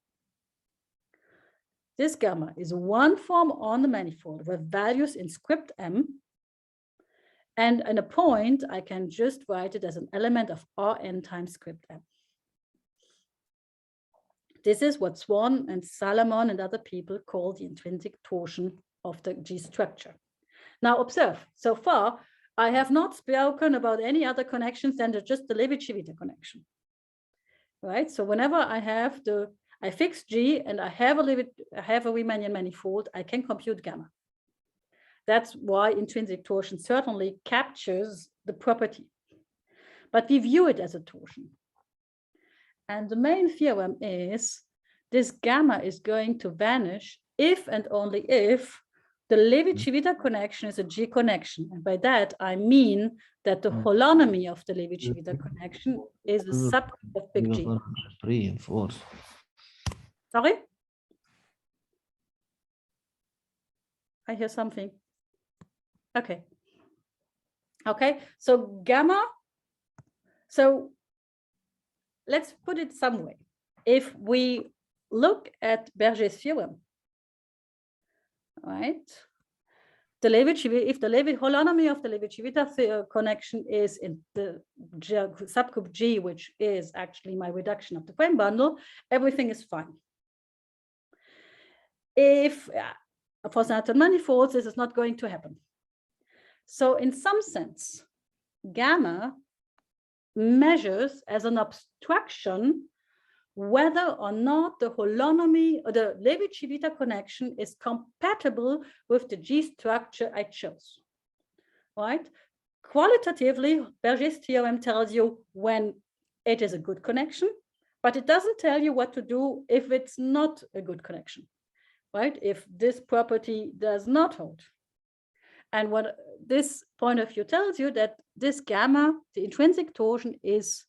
This gamma is one form on the manifold with values in script M. And in a point, I can just write it as an element of Rn times script M. This is what Swan and Salomon and other people call the intrinsic torsion of the G structure. Now observe, so far, I have not spoken about any other connections than just the Levi-Civita connection, right? So whenever I fix G and I have a Riemannian manifold, I can compute gamma. That's why intrinsic torsion certainly captures the property, but we view it as a torsion. And the main theorem is this gamma is going to vanish if and only if the Levi-Civita connection is a G connection. And by that, I mean that the holonomy of the Levi-Civita connection is a subgroup of big G. 3 and 4. Sorry? I hear something. Okay. Okay, so gamma. So let's put it some way. If we look at Berger's theorem, right? If the holonomy of the Levi-Civita connection is in the subgroup G, which is actually my reduction of the frame bundle, everything is fine. If for certain manifolds, this is not going to happen. So in some sense, gamma measures as an obstruction whether or not the holonomy or the Levi-Civita connection is compatible with the G structure I chose, right? Qualitatively, Berger's theorem tells you when it is a good connection, but it doesn't tell you what to do if it's not a good connection, right? If this property does not hold. And what this point of view tells you that this gamma, the intrinsic torsion, is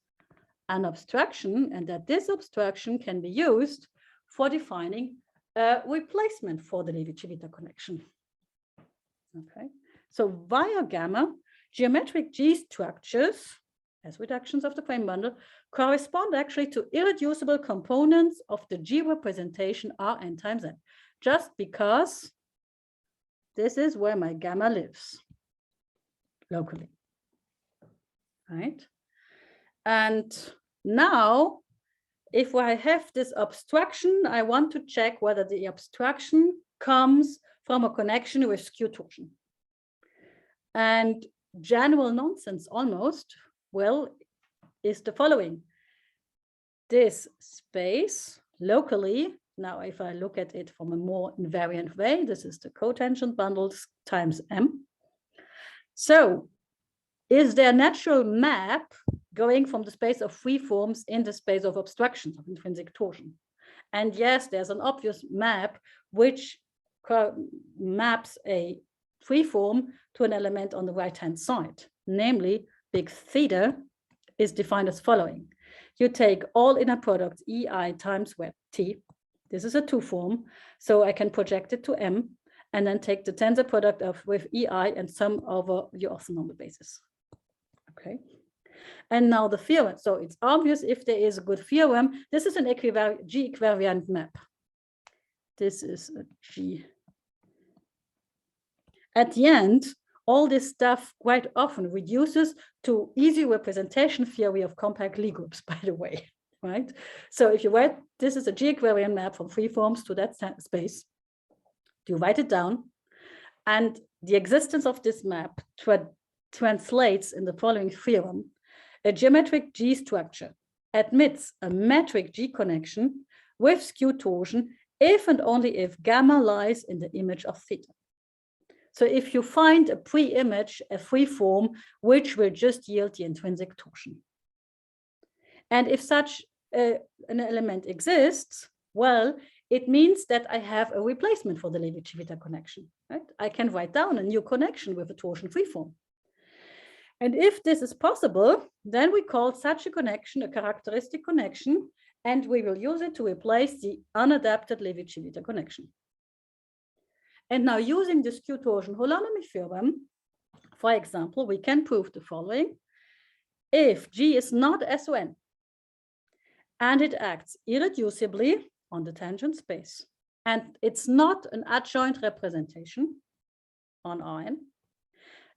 an obstruction, and that this obstruction can be used for defining a replacement for the Levi-Civita connection. Okay, so via gamma, geometric G structures, as reductions of the frame bundle, correspond actually to irreducible components of the G representation Rn times n, just because this is where my gamma lives locally, right? And now, if I have this obstruction, I want to check whether the obstruction comes from a connection with skew torsion. And general nonsense almost, well, is the following. This space locally, now if I look at it from a more invariant way, this is the cotangent bundles times M. So is there a natural map going from the space of free forms in the space of obstructions of intrinsic torsion? And yes, there's an obvious map which maps a free form to an element on the right-hand side, namely big theta is defined as following. You take all inner products EI times web T. This is a two form, so I can project it to M and then take the tensor product of with EI and sum over your orthonormal basis. Okay. And now the theorem. So it's obvious if there is a good theorem. This is an G equivariant map. This is a G. At the end, all this stuff quite often reduces to easy representation theory of compact Lie groups, by the way, right? So if you write, this is a G equivariant map from free forms to that space, you write it down, and the existence of this map translates in the following theorem. A geometric G structure admits a metric G connection with skew torsion if and only if gamma lies in the image of theta. So if you find a pre-image, a free form, which will just yield the intrinsic torsion. And if such an element exists, well, it means that I have a replacement for the Levi-Civita connection, right? I can write down a new connection with a torsion free form. And if this is possible, then we call such a connection a characteristic connection, and we will use it to replace the unadapted Levi-Civita connection. And now using the skew torsion holonomy theorem, for example, we can prove the following. If G is not SON and it acts irreducibly on the tangent space, and it's not an adjoint representation on Rn,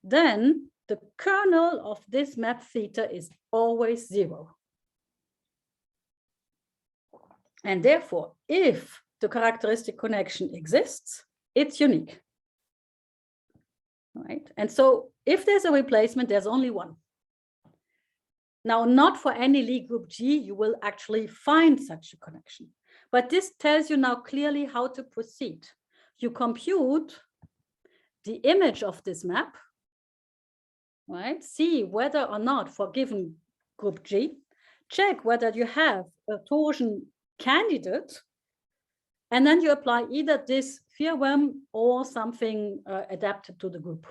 then the kernel of this map theta is always 0. And therefore, if the characteristic connection exists, it's unique, right? And so if there's a replacement, there's only one. Now, not for any Lie group G, you will actually find such a connection. But this tells you now clearly how to proceed. You compute the image of this map, right? See whether or not for given group G, check whether you have a torsion candidate, and then you apply either this theorem or something adapted to the group,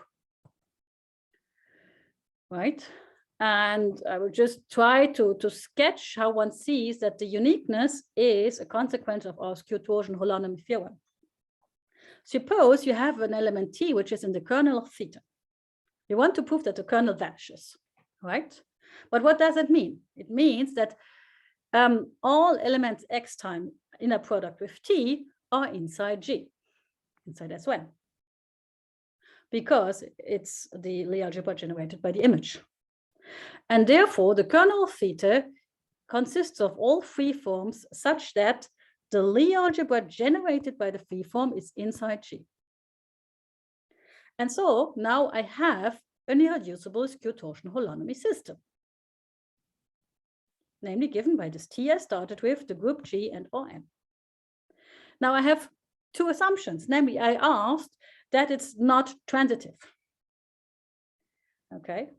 right? And I will just try to sketch how one sees that the uniqueness is a consequence of our skew torsion holonomy theorem. Suppose you have an element T, which is in the kernel of theta. You want to prove that the kernel vanishes, right? But what does it mean? It means that all elements X time inner product with T are inside G, inside S1, because it's the Lie algebra generated by the image. And therefore, the kernel of theta consists of all free forms such that the Lie algebra generated by the free form is inside G. And so now I have an irreducible skew torsion holonomy system, namely given by this T I started with, the group G and Rn. Now I have two assumptions, namely I asked that it's not transitive. Okay.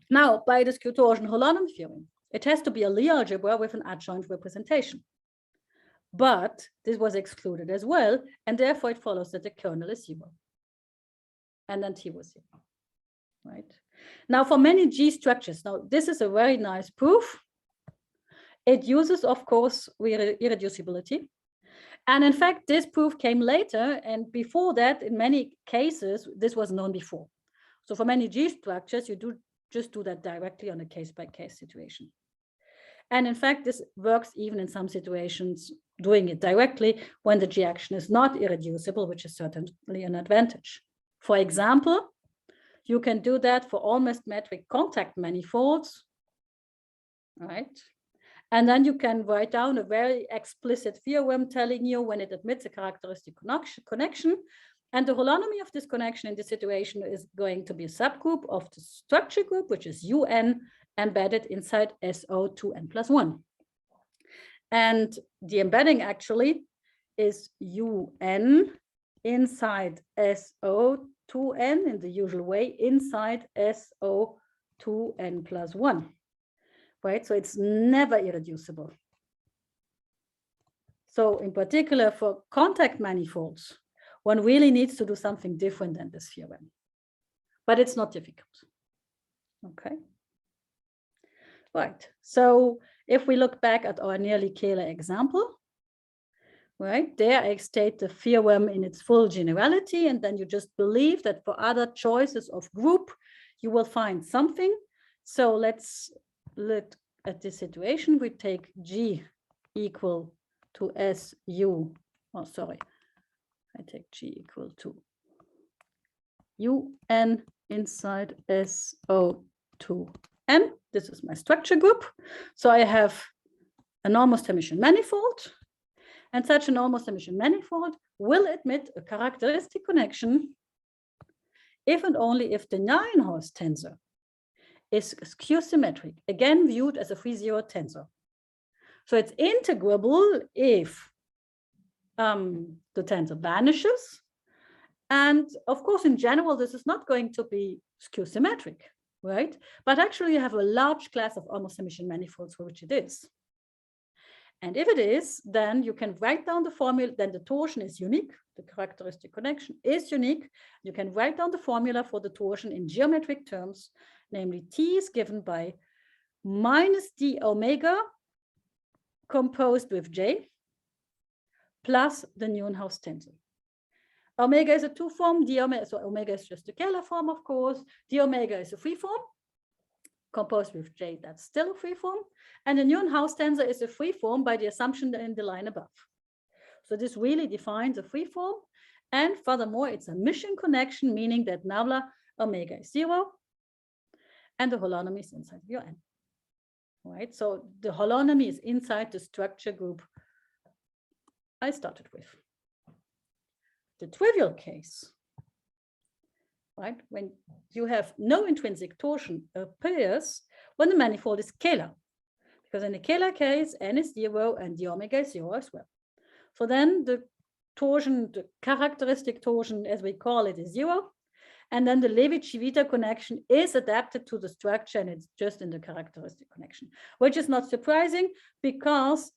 Now, by the skew torsion holonomy theorem, it has to be a Lie algebra with an adjoint representation. But this was excluded as well, and therefore it follows that the kernel is 0. And then T was 0, right? Now, for many G structures, now this is a very nice proof. It uses, of course, irreducibility. And in fact, this proof came later, and before that, in many cases, this was known before. So for many G structures, you just do that directly on a case-by-case situation. And in fact, this works even in some situations, doing it directly when the G action is not irreducible, which is certainly an advantage. For example, you can do that for almost metric contact manifolds, right? And then you can write down a very explicit theorem telling you when it admits a characteristic connection. And the holonomy of this connection in this situation is going to be a subgroup of the structure group, which is UN embedded inside SO2n+1. And the embedding actually is UN inside SO2n in the usual way, inside SO2n+1. Right, so it's never irreducible. So in particular for contact manifolds, one really needs to do something different than this theorem, but it's not difficult. Okay. Right, so if we look back at our nearly Kähler example, right? There I state the theorem in its full generality, and then you just believe that for other choices of group, you will find something. So let's look at this situation. We take G equal to SU, oh, sorry. I take G equal to UN inside SO2N. This is my structure group. So I have an almost Hermitian manifold, and such an almost Hermitian manifold will admit a characteristic connection if and only if the Nyinghaus tensor is skew-symmetric, again viewed as a free-zero tensor. So it's integrable if the tensor vanishes. And of course, in general, this is not going to be skew-symmetric, right? But actually, you have a large class of almost Hermitian manifolds for which it is. And if it is, then you can write down the formula, then the torsion is unique. The characteristic connection is unique. You can write down the formula for the torsion in geometric terms, namely T is given by minus d omega composed with J plus the Nyinghaus tensor. Omega is a two form, d omega, so omega is just a scalar form, of course. D omega is a free form composed with J, that's still a free form. And the Nyinghaus tensor is a free form by the assumption in the line above. So this really defines a free form. And furthermore, it's a Hermitian connection, meaning that nabla omega is 0 and the holonomy is inside UN. Right? So the holonomy is inside the structure group I started with. The trivial case, right, when you have no intrinsic torsion, appears when the manifold is scalar, because in the scalar case, n is 0 and the omega is 0 as well. So then the torsion, the characteristic torsion, as we call it, is 0, and then the Levi-Civita connection is adapted to the structure, and it's just in the characteristic connection, which is not surprising because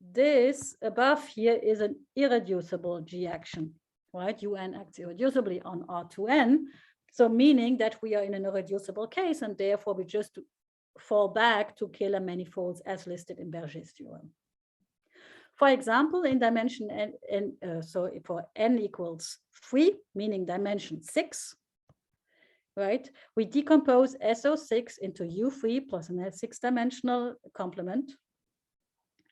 this above here is an irreducible G action. Right, UN acts irreducibly on R2N, so meaning that we are in an irreducible case, and therefore we just fall back to scalar manifolds as listed in Berger's theorem. For example, in dimension n, so for n equals 3, meaning dimension 6, right, we decompose SO6 into U3 plus an L6-dimensional complement,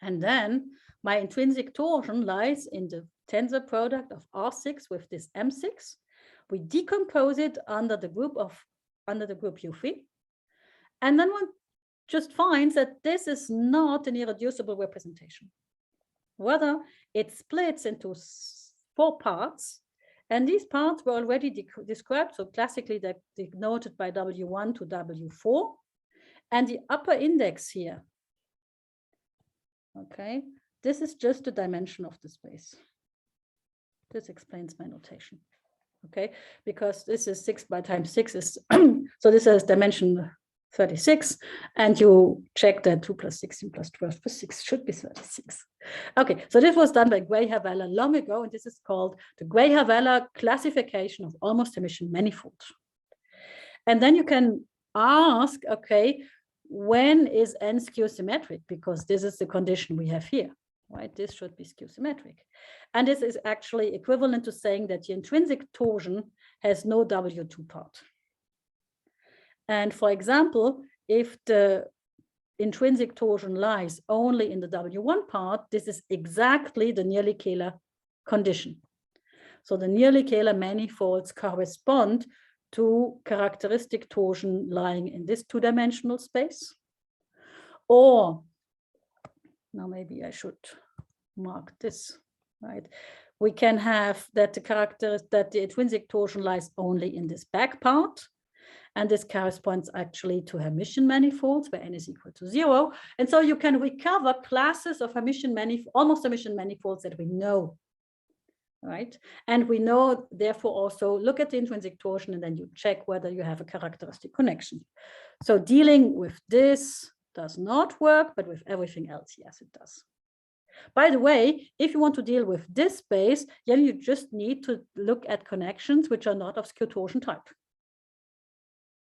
and then my intrinsic torsion lies in the tensor product of R6 with this M6. We decompose it under the group U3. And then one just finds that this is not an irreducible representation. Rather, it splits into 4 parts. And these parts were already described. So classically, they're denoted by W1 to W4. And the upper index here, okay, this is just the dimension of the space. This explains my notation, okay? Because this is 6 by times 6 is, so this is dimension 36, and you check that 2 plus 16 plus 12 plus 6 should be 36. Okay, so this was done by Gray-Havella long ago, and this is called the Gray-Havella classification of almost Hermitian manifold. And then you can ask, okay, when is n skew-symmetric? Because this is the condition we have here. Right, this should be skew-symmetric. And this is actually equivalent to saying that the intrinsic torsion has no W2 part. And for example, if the intrinsic torsion lies only in the W1 part, this is exactly the nearly scalar condition. So the nearly scalar manifolds correspond to characteristic torsion lying in this two-dimensional space. Or now maybe I should mark this, right? We can have that the intrinsic torsion lies only in this back part. And this corresponds actually to Hermitian manifolds where n is equal to 0. And so you can recover classes of Hermitian manifolds, almost Hermitian manifolds that we know, right? And we know, therefore, also look at the intrinsic torsion and then you check whether you have a characteristic connection. So dealing with this does not work, but with everything else, yes, it does. By the way, if you want to deal with this space, then you just need to look at connections which are not of skew torsion type.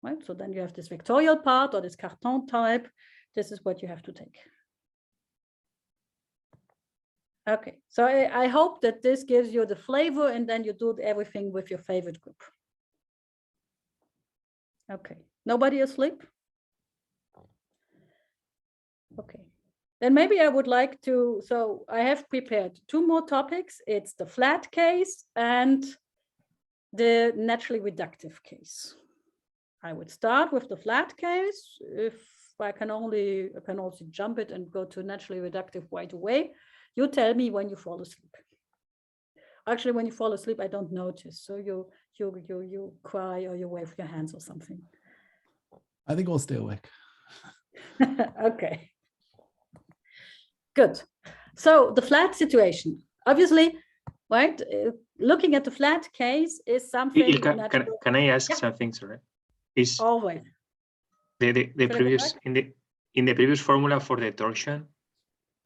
Right? So then you have this vectorial part or this Cartan type. This is what you have to take. Okay, so I hope that this gives you the flavor, and then you do everything with your favorite group. Okay, nobody asleep? Okay, then maybe I would like to, so I have prepared 2 more topics. It's the flat case and the naturally reductive case. I would start with the flat case. If I can also jump it and go to naturally reductive right away. You tell me when you fall asleep. Actually, when you fall asleep, I don't notice. So you cry or you wave your hands or something. I think we'll stay awake. Okay. Good. So the flat situation, obviously, right? Looking at the flat case is something. Ilka, can I ask something? Sorry. Is always the previous in the previous formula for the torsion?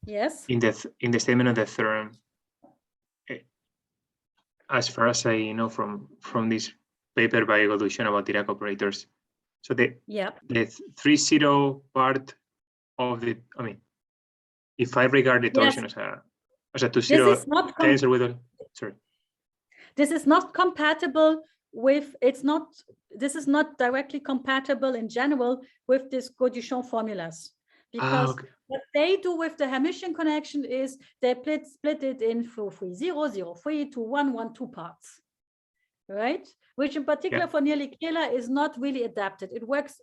Yes. In the statement of the theorem, as far as I know from this paper by Godushon about Dirac operators, so the 3-0 part of the, I mean, if I regard the torsion as a 2-0 tensor with, sorry. This is not compatible with, this is not directly compatible in general with this Godushon formulas. Because what they do with the Hermitian connection is they split it in 3, 0, 0, 3 to 1, 1, 2 parts, right? Which in particular for nearly Kähler is not really adapted. It works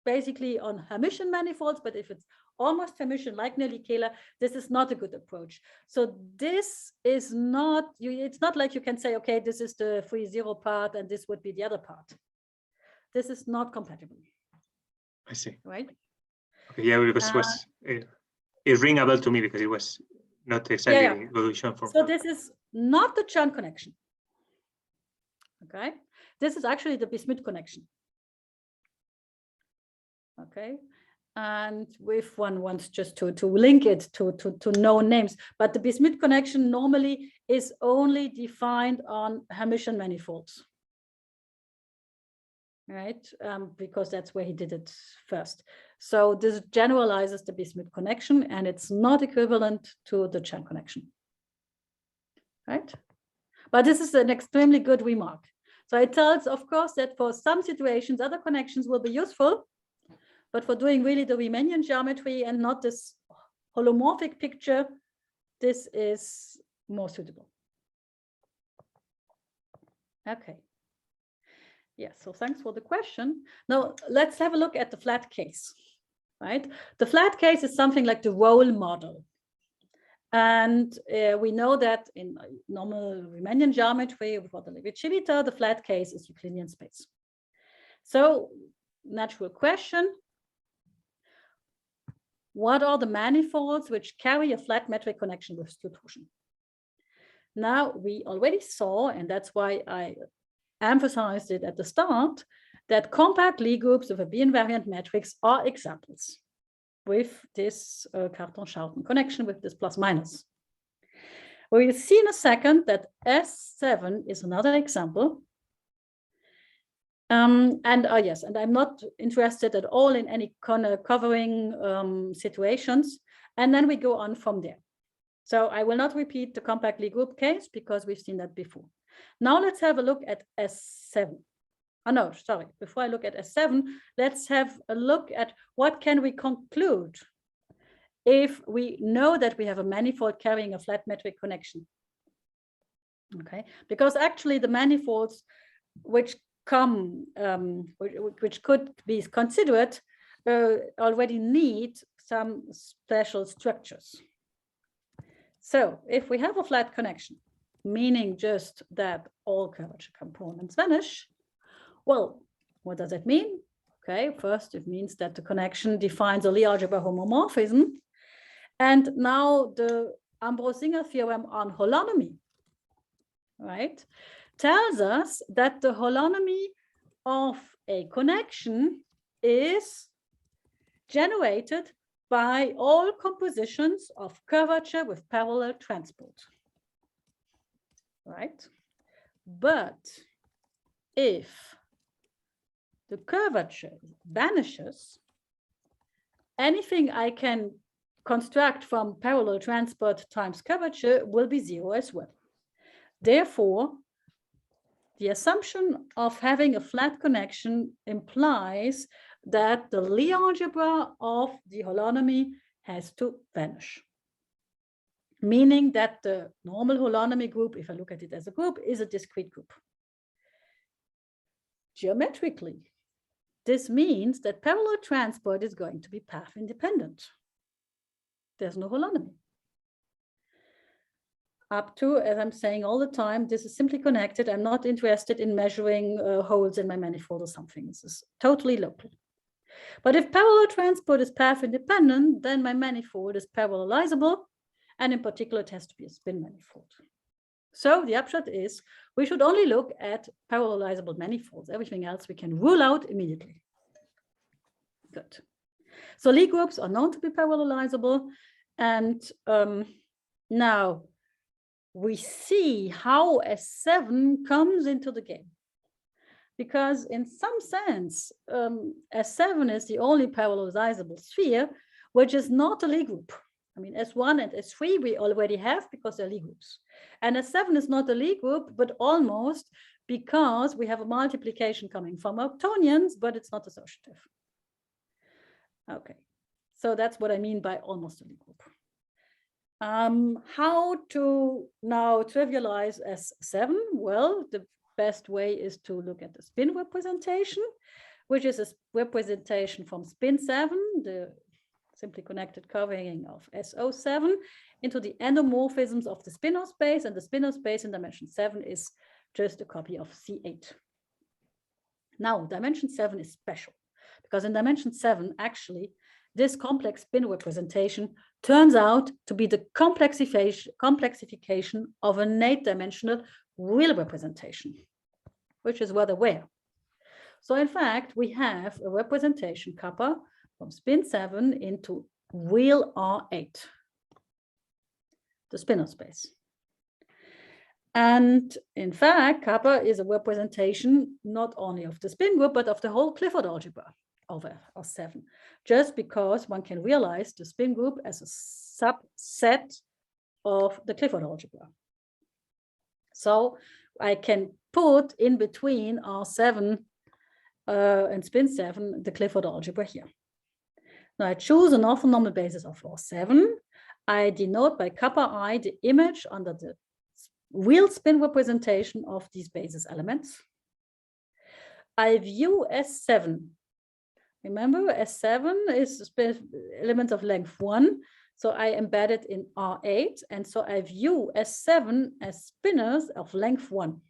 basically on Hermitian manifolds, but if it's almost Hermitian like nearly Kähler, this is not a good approach. So this is not, it's not like you can say, okay, this is the 3, 0 part and this would be the other part. This is not compatible. I see. Right? Okay, yeah, because it rang a bell to me because it was not exactly Godushon form. So this is not the Chern connection. Okay, this is actually the Bismuth connection. Okay, and if one wants just to link it to known names, but the Bismuth connection normally is only defined on Hermitian manifolds. Right, because that's where he did it first. So this generalizes the Bismuth connection, and it's not equivalent to the Chern connection. Right, but this is an extremely good remark. So it tells, of course, that for some situations, other connections will be useful, but for doing really the Riemannian geometry and not this holomorphic picture, this is more suitable. Okay. Yeah, so thanks for the question. Now let's have a look at the flat case, right? The flat case is something like the role model. And we know that in normal Riemannian geometry for the Ricci, the flat case is Euclidean space. So natural question, what are the manifolds which carry a flat metric connection with skew torsion? Now we already saw, and that's why I emphasized it at the start, that compact Lie groups of a B-invariant matrix are examples with this Cartan-Charton connection with this plus minus. We'll see in a second that S7 is another example. Yes, and I'm not interested at all in any kind of covering situations. And then we go on from there. So I will not repeat the compact Lie group case because we've seen that before. Now let's have a look at S7. Oh, no, sorry. Before I look at S7, let's have a look at what can we conclude if we know that we have a manifold carrying a flat metric connection. Okay, because actually the manifolds which come, which could be considered, already need some special structures. So if we have a flat connection, meaning just that all curvature components vanish, well, what does it mean? Okay, first it means that the connection defines a Lie algebra homomorphism. And now the Ambrose-Singer theorem on holonomy, right, tells us that the holonomy of a connection is generated by all compositions of curvature with parallel transport, right? But if the curvature vanishes, anything I can construct from parallel transport times curvature will be 0 as well. Therefore, the assumption of having a flat connection implies that the Lie algebra of the holonomy has to vanish. Meaning that the normal holonomy group, if I look at it as a group, is a discrete group. Geometrically, this means that parallel transport is going to be path independent. There's no holonomy. Up to, as I'm saying all the time, this is simply connected. I'm not interested in measuring holes in my manifold or something. This is totally local. But if parallel transport is path independent, then my manifold is parallelizable, and in particular, it has to be a spin manifold. So the upshot is we should only look at parallelizable manifolds. Everything else we can rule out immediately. Good. So Lie groups are known to be parallelizable, and now we see how S7 comes into the game. Because in some sense, S7 is the only parallelizable sphere, which is not a Lie group. I mean, S1 and S3 we already have because they're Lie groups. And S7 is not a Lie group, but almost, because we have a multiplication coming from octonions, but it's not associative. Okay, so that's what I mean by almost a Lie group. How to now trivialize S7? Well, the best way is to look at the spin representation, which is a representation from spin 7, the simply connected covering of SO7, into the endomorphisms of the spinor space, and the spinor space in dimension 7 is just a copy of C8. Now, dimension 7 is special, because in dimension 7, actually, this complex spin representation turns out to be the complexification of an 8-dimensional real representation, which is rather rare. So in fact, we have a representation kappa from spin 7 into real R8, the spinor space. And in fact, kappa is a representation not only of the spin group, but of the whole Clifford algebra of R7, just because one can realize the spin group as a subset of the Clifford algebra. So I can put in between R7 and spin 7 the Clifford algebra here. Now I choose an orthonormal basis of R7. I denote by kappa I the image under the real spin representation of these basis elements. I view S7. Remember, S7 is element of length 1. So I embed it in R8. And so I view S7 as spinors of length 1.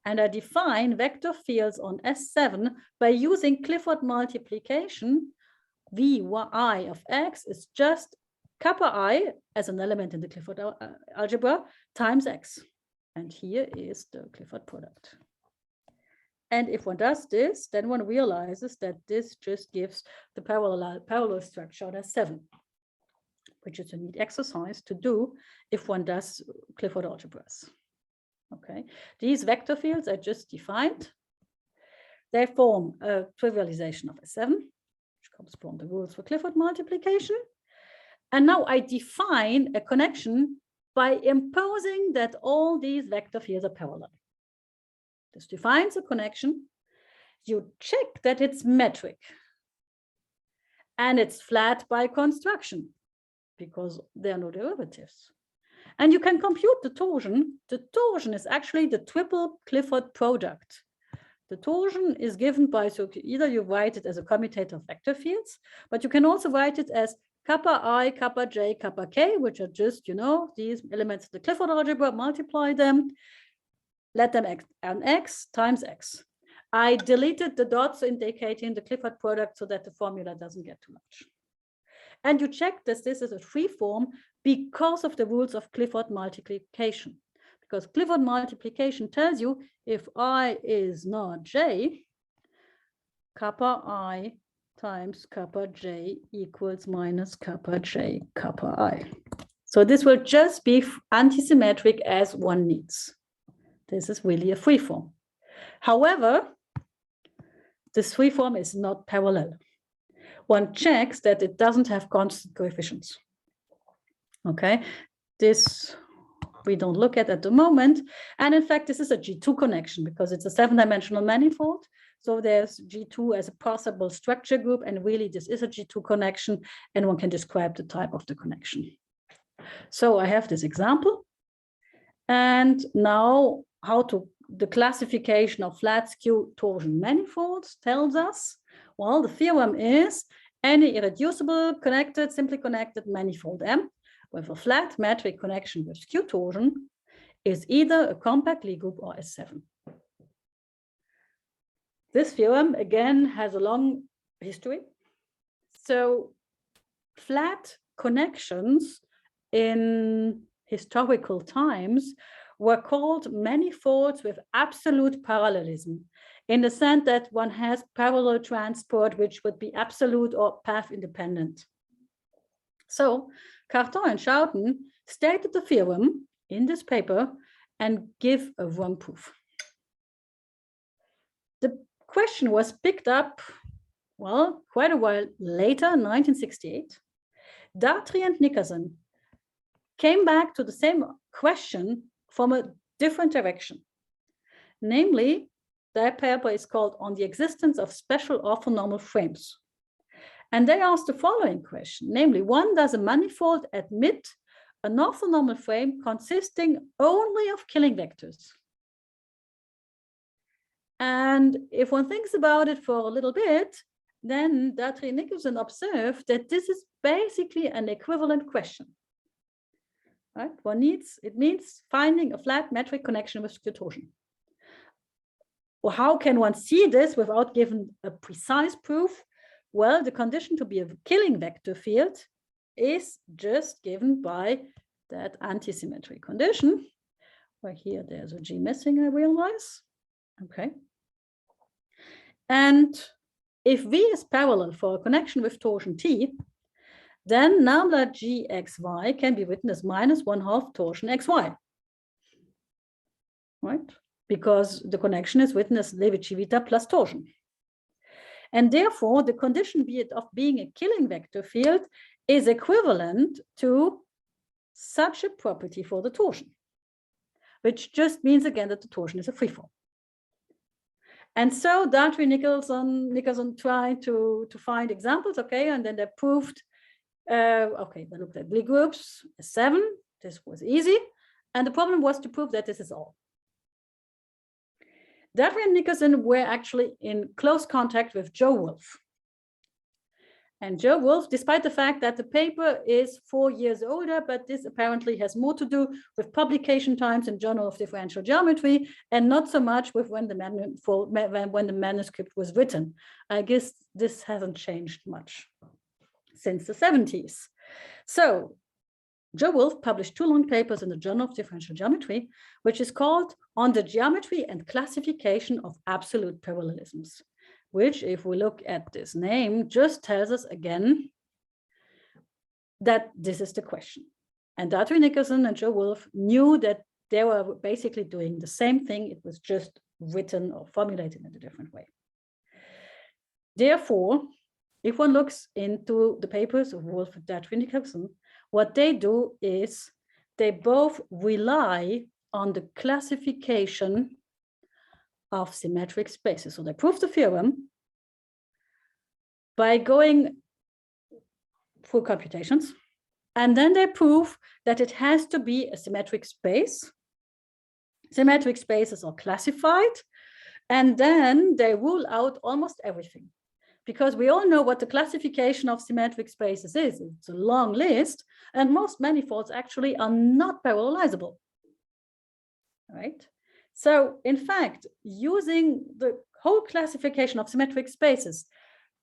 And I define vector fields on S7 by using Clifford multiplication. Vi of x is just kappa I as an element in the Clifford algebra times x. And here is the Clifford product. And if one does this, then one realizes that this just gives the parallel structure on S7, which is a neat exercise to do if one does Clifford algebras. Okay, these vector fields I just defined. They form a trivialization of S7, which comes from the rules for Clifford multiplication. And now I define a connection by imposing that all these vector fields are parallel. This defines a connection. You check that it's metric. And it's flat by construction, because there are no derivatives. And you can compute the torsion. The torsion is actually the triple Clifford product. The torsion is given by, so either you write it as a commutator of vector fields, but you can also write it as kappa I, kappa j, kappa k, which are just, you know, these elements of the Clifford algebra, multiply them, let them x and x times x. I deleted the dots indicating the Clifford product so that the formula doesn't get too much. And you check that this is a free form because of the rules of Clifford multiplication. Because Clifford multiplication tells you if I is not j, kappa I times kappa j equals minus kappa j kappa I. So this will just be antisymmetric as one needs. This is really a free form. However, this free form is not parallel. one checks that it doesn't have constant coefficients. Okay, this we don't look at the moment. And in fact, this is a G2 connection because it's a 7-dimensional manifold. So there's G2 as a possible structure group, and really this is a G2 connection, and one can describe the type of the connection. So I have this example, and now the classification of flat skew torsion manifolds tells us, well, the theorem is any irreducible connected, simply connected manifold M with a flat metric connection with skew torsion is either a compact Lie group or S7. This theorem, again, has a long history. So flat connections in historical times were called manifolds with absolute parallelism, in the sense that one has parallel transport, which would be absolute or path independent. So Cartan and Schouten stated the theorem in this paper and give a wrong proof. The question was picked up, well, quite a while later, 1968. Dartry and Nickerson came back to the same question from a different direction. Namely, their paper is called On the Existence of Special Orthonormal Frames. And they asked the following question, namely, does a manifold admit an orthonormal frame consisting only of Killing vectors? And if one thinks about it for a little bit, then Dartry and Nickerson observed that this is basically an equivalent question. Right? It means finding a flat metric connection with skew torsion. Well, how can one see this without giving a precise proof? Well, the condition to be a Killing vector field is just given by that antisymmetry condition, where here there's a G missing, I realize. Okay. And if V is parallel for a connection with torsion T, then lambda gxy can be written as -1/2 torsion xy, right? Because the connection is written as Levi-Civita plus torsion. And therefore, the condition of being a Killing vector field is equivalent to such a property for the torsion, which just means again that the torsion is a freeform. And so Dartry Nickerson tried to find examples, okay, and then they proved, okay, they looked at Lie groups, 7, this was easy, and the problem was to prove that this is all. Dartry and Nickerson were actually in close contact with Joe Wolf. And Joe Wolf, despite the fact that the paper is 4 years older, but this apparently has more to do with publication times in Journal of Differential Geometry and not so much with when the manuscript was written. I guess this hasn't changed much since the 70s. So Joe Wolf published 2 long papers in the Journal of Differential Geometry, which is called On the Geometry and Classification of Absolute Parallelisms, which, if we look at this name, just tells us again that this is the question. And Dartry Nickerson and Joe Wolf knew that they were basically doing the same thing. It was just written or formulated in a different way. Therefore, if one looks into the papers of Wolf and Dartry Nickerson, what they do is they both rely on the classification of symmetric spaces. So they prove the theorem by going through computations, and then they prove that it has to be a symmetric space. Symmetric spaces are classified, and then they rule out almost everything. Because we all know what the classification of symmetric spaces is. It's a long list, and most manifolds actually are not parallelizable, right? So in fact, using the whole classification of symmetric spaces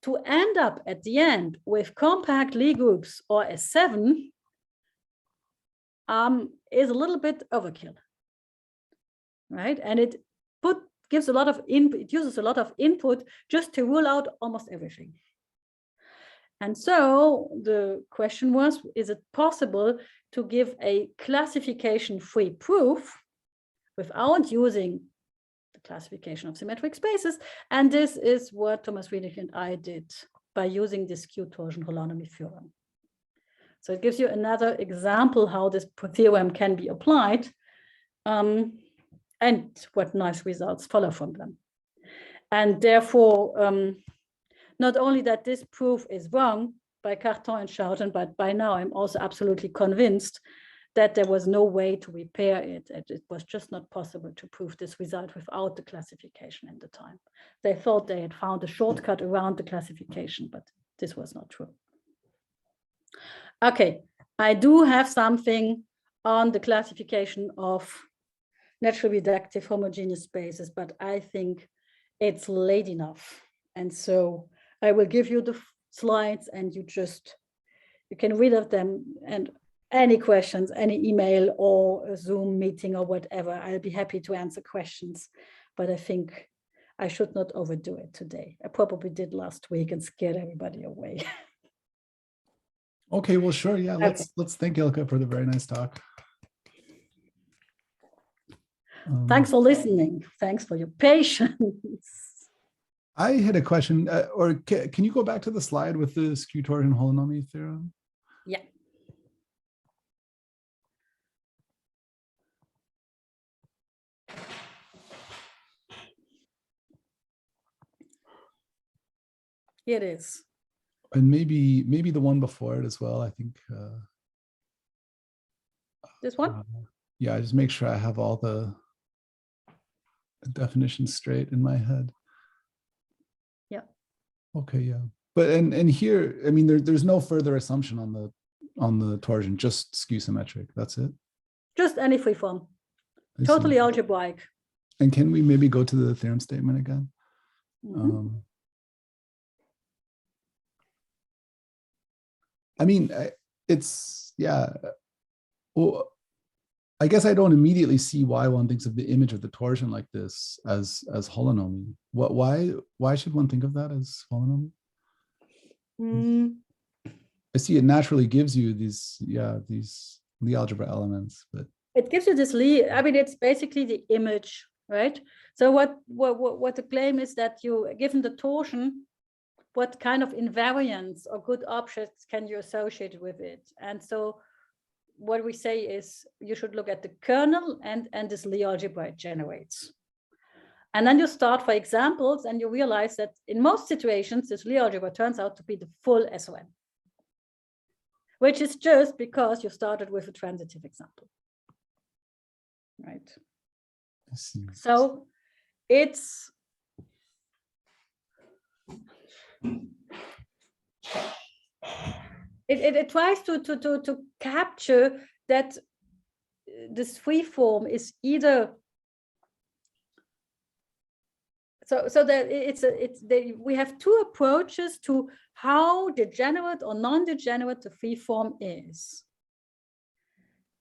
to end up at the end with compact Lie groups or S7 is a little bit overkill, right? And it uses a lot of input just to rule out almost everything. And so the question was, is it possible to give a classification-free proof without using the classification of symmetric spaces? And this is what Thomas Friedrich and I did by using this skew-torsion holonomy theorem. So it gives you another example how this theorem can be applied, and what nice results follow from them. And therefore, not only that this proof is wrong by Carton and Schouten, but by now I'm also absolutely convinced that there was no way to repair it. It was just not possible to prove this result without the classification in the time. They thought they had found a shortcut around the classification, but this was not true. Okay, I do have something on the classification of naturally reductive homogeneous spaces, but I think it's late enough. And so I will give you the slides and you can read of them, and any questions, any email or a Zoom meeting or whatever, I'll be happy to answer questions, but I think I should not overdo it today. I probably did last week and scared everybody away. Okay, well, sure. Yeah, let's thank Ilka for the very nice talk. Thanks for listening. Thanks for your patience. I had a question, or can you go back to the slide with the skew-torsion holonomy theorem? Yeah. It is. And maybe the one before it as well. I think. This one? Yeah, just make sure I have all the definitions straight in my head. Yeah. Okay, yeah. But and here, I mean, there's no further assumption on the torsion, just skew symmetric. That's it. Just any free form. Totally algebraic. And can we maybe go to the theorem statement again? Mm-hmm. I mean, it's, yeah. Well, I guess I don't immediately see why one thinks of the image of the torsion like this as holonomy. Why should one think of that as holonomy? I see it naturally gives you these Lie algebra elements, but it gives you this Lie. I mean, it's basically the image, right? So what the claim is that you, given the torsion, what kind of invariants or good objects can you associate with it? And so what we say is you should look at the kernel and this Lie algebra it generates. And then you start for examples and you realize that in most situations, this Lie algebra turns out to be the full SON, which is just because you started with a transitive example, right? I see. So it's, it tries to capture that this free form is either so that we have two approaches to how degenerate or non-degenerate the free form is.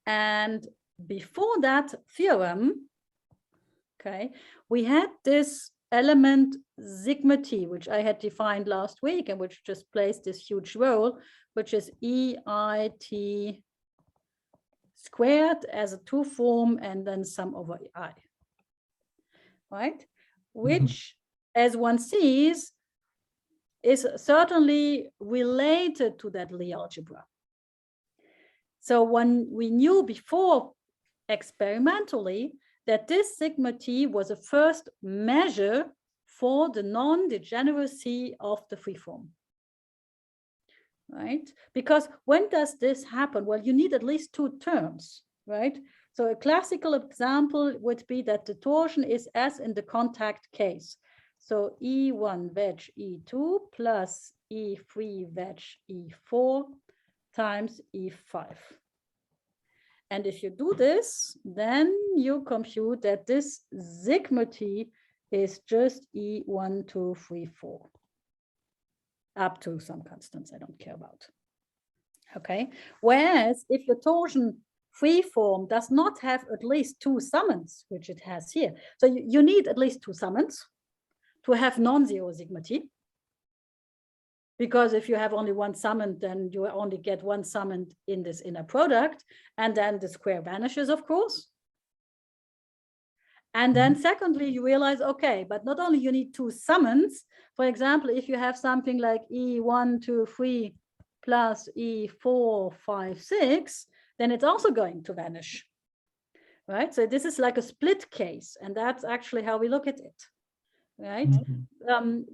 And before that theorem, okay, we had this element sigma t, which I had defined last week and which just plays this huge role, which is EIT squared as a two form and then sum over I, right? Which, as one sees, is certainly related to that Lie algebra. So when we knew before experimentally that this sigma t was a first measure for the non-degeneracy of the freeform, right? Because when does this happen? Well, you need at least two terms, right? So a classical example would be that the torsion is as in the contact case. So E1 wedge E2 plus E3 wedge E4 times E5. And if you do this, then you compute that this sigma t is just E1, 2, 3, 4, up to some constants I don't care about. Okay. Whereas if your torsion free form does not have at least two summons, which it has here, so you need at least two summons to have non-zero sigma t. Because if you have only one summand, then you only get one summand in this inner product, and then the square vanishes, of course. And then secondly, you realize, okay, but not only you need two summons. For example, if you have something like E1, 2, 3 plus E4, 5, 6, then it's also going to vanish, right? So this is like a split case, and that's actually how we look at it, right?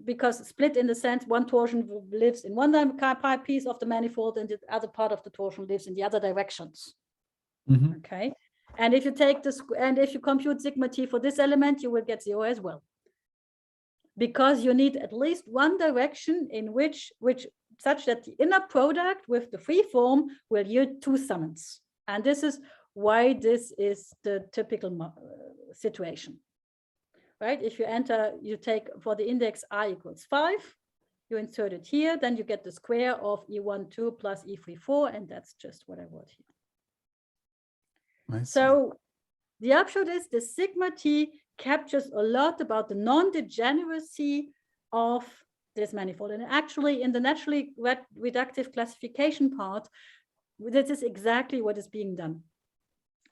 Because split in the sense one torsion lives in one piece of the manifold and the other part of the torsion lives in the other directions, okay? And if you take this, and if you compute sigma t for this element, you will get 0 as well. Because you need at least one direction in which such that the inner product with the free form will yield two summons. And this is why this is the typical situation, right? If you enter, you take for the index I equals 5, you insert it here, then you get the square of E12 plus E34, and that's just what I wrote here. So the upshot is the sigma t captures a lot about the non-degeneracy of this manifold. And actually in the naturally reductive classification part, this is exactly what is being done.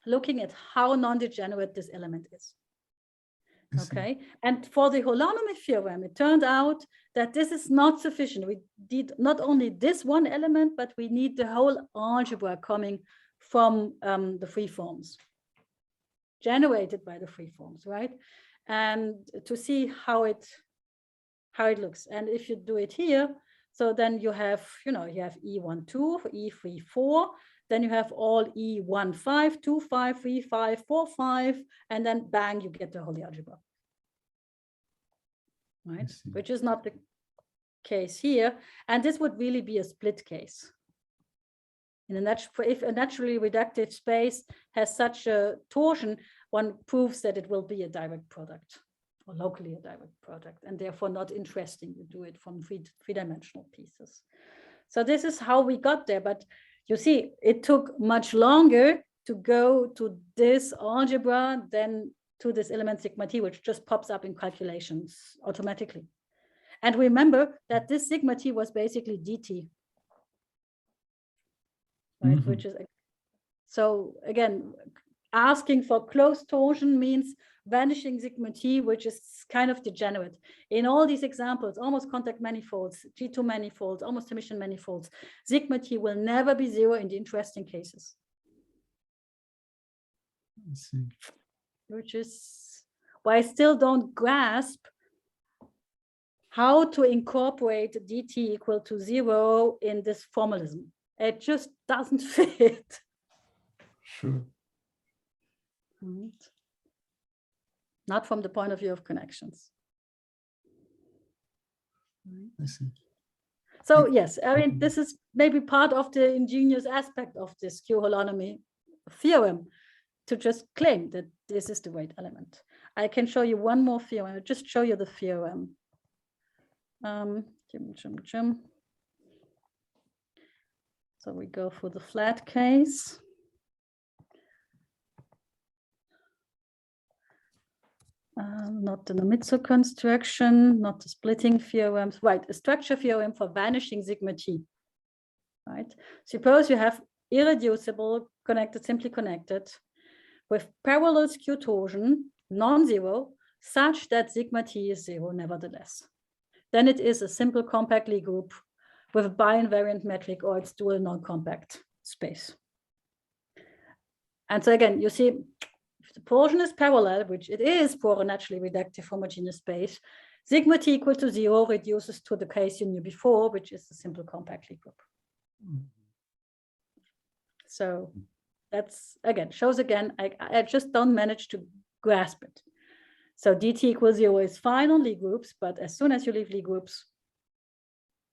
Looking at how non-degenerate this element is. Okay, and for the holonomy theorem, it turned out that this is not sufficient. We did not only this one element, but we need the whole algebra coming from the free forms, generated by the free forms, right? And to see how it looks. And if you do it here, so then you have, you have E12, E34, then you have all E15, 25, 35, 45, and then bang, you get the whole algebra, right? Which is not the case here. And this would really be a split case. If a naturally reductive space has such a torsion, one proves that it will be a direct product or locally a direct product, and therefore not interesting to do it from three-dimensional pieces. So this is how we got there. But you see, it took much longer to go to this algebra than to this element sigma t, which just pops up in calculations automatically. And remember that this sigma t was basically dt. Right, which is, so again, asking for closed torsion means vanishing sigma t, which is kind of degenerate. In all these examples, almost contact manifolds, G2 manifolds, almost emission manifolds, sigma t will never be 0 in the interesting cases. I see. Which is why I still don't grasp how to incorporate dt equal to 0 in this formalism. It just doesn't fit. Sure. Not from the point of view of connections. I see. So yes, I mean, this is maybe part of the ingenious aspect of this Q-holonomy theorem, to just claim that this is the right element. I can show you one more theorem. I'll just show you the theorem. So we go for the flat case. Not the Nomitsu construction, not the splitting theorems, right? A structure theorem for vanishing sigma t, right? Suppose you have irreducible connected, simply connected, with parallel skew torsion, non-zero, such that sigma t is 0 nevertheless. Then it is a simple compact Lie group with a bi-invariant metric or its dual non-compact space. And so again, you see, if the portion is parallel, which it is for a naturally reductive homogeneous space, sigma t equal to 0 reduces to the case you knew before, which is the simple compact Lie group. So that's, again, shows again, I just don't manage to grasp it. So dt equals 0 is fine on Lie groups, but as soon as you leave Lie groups,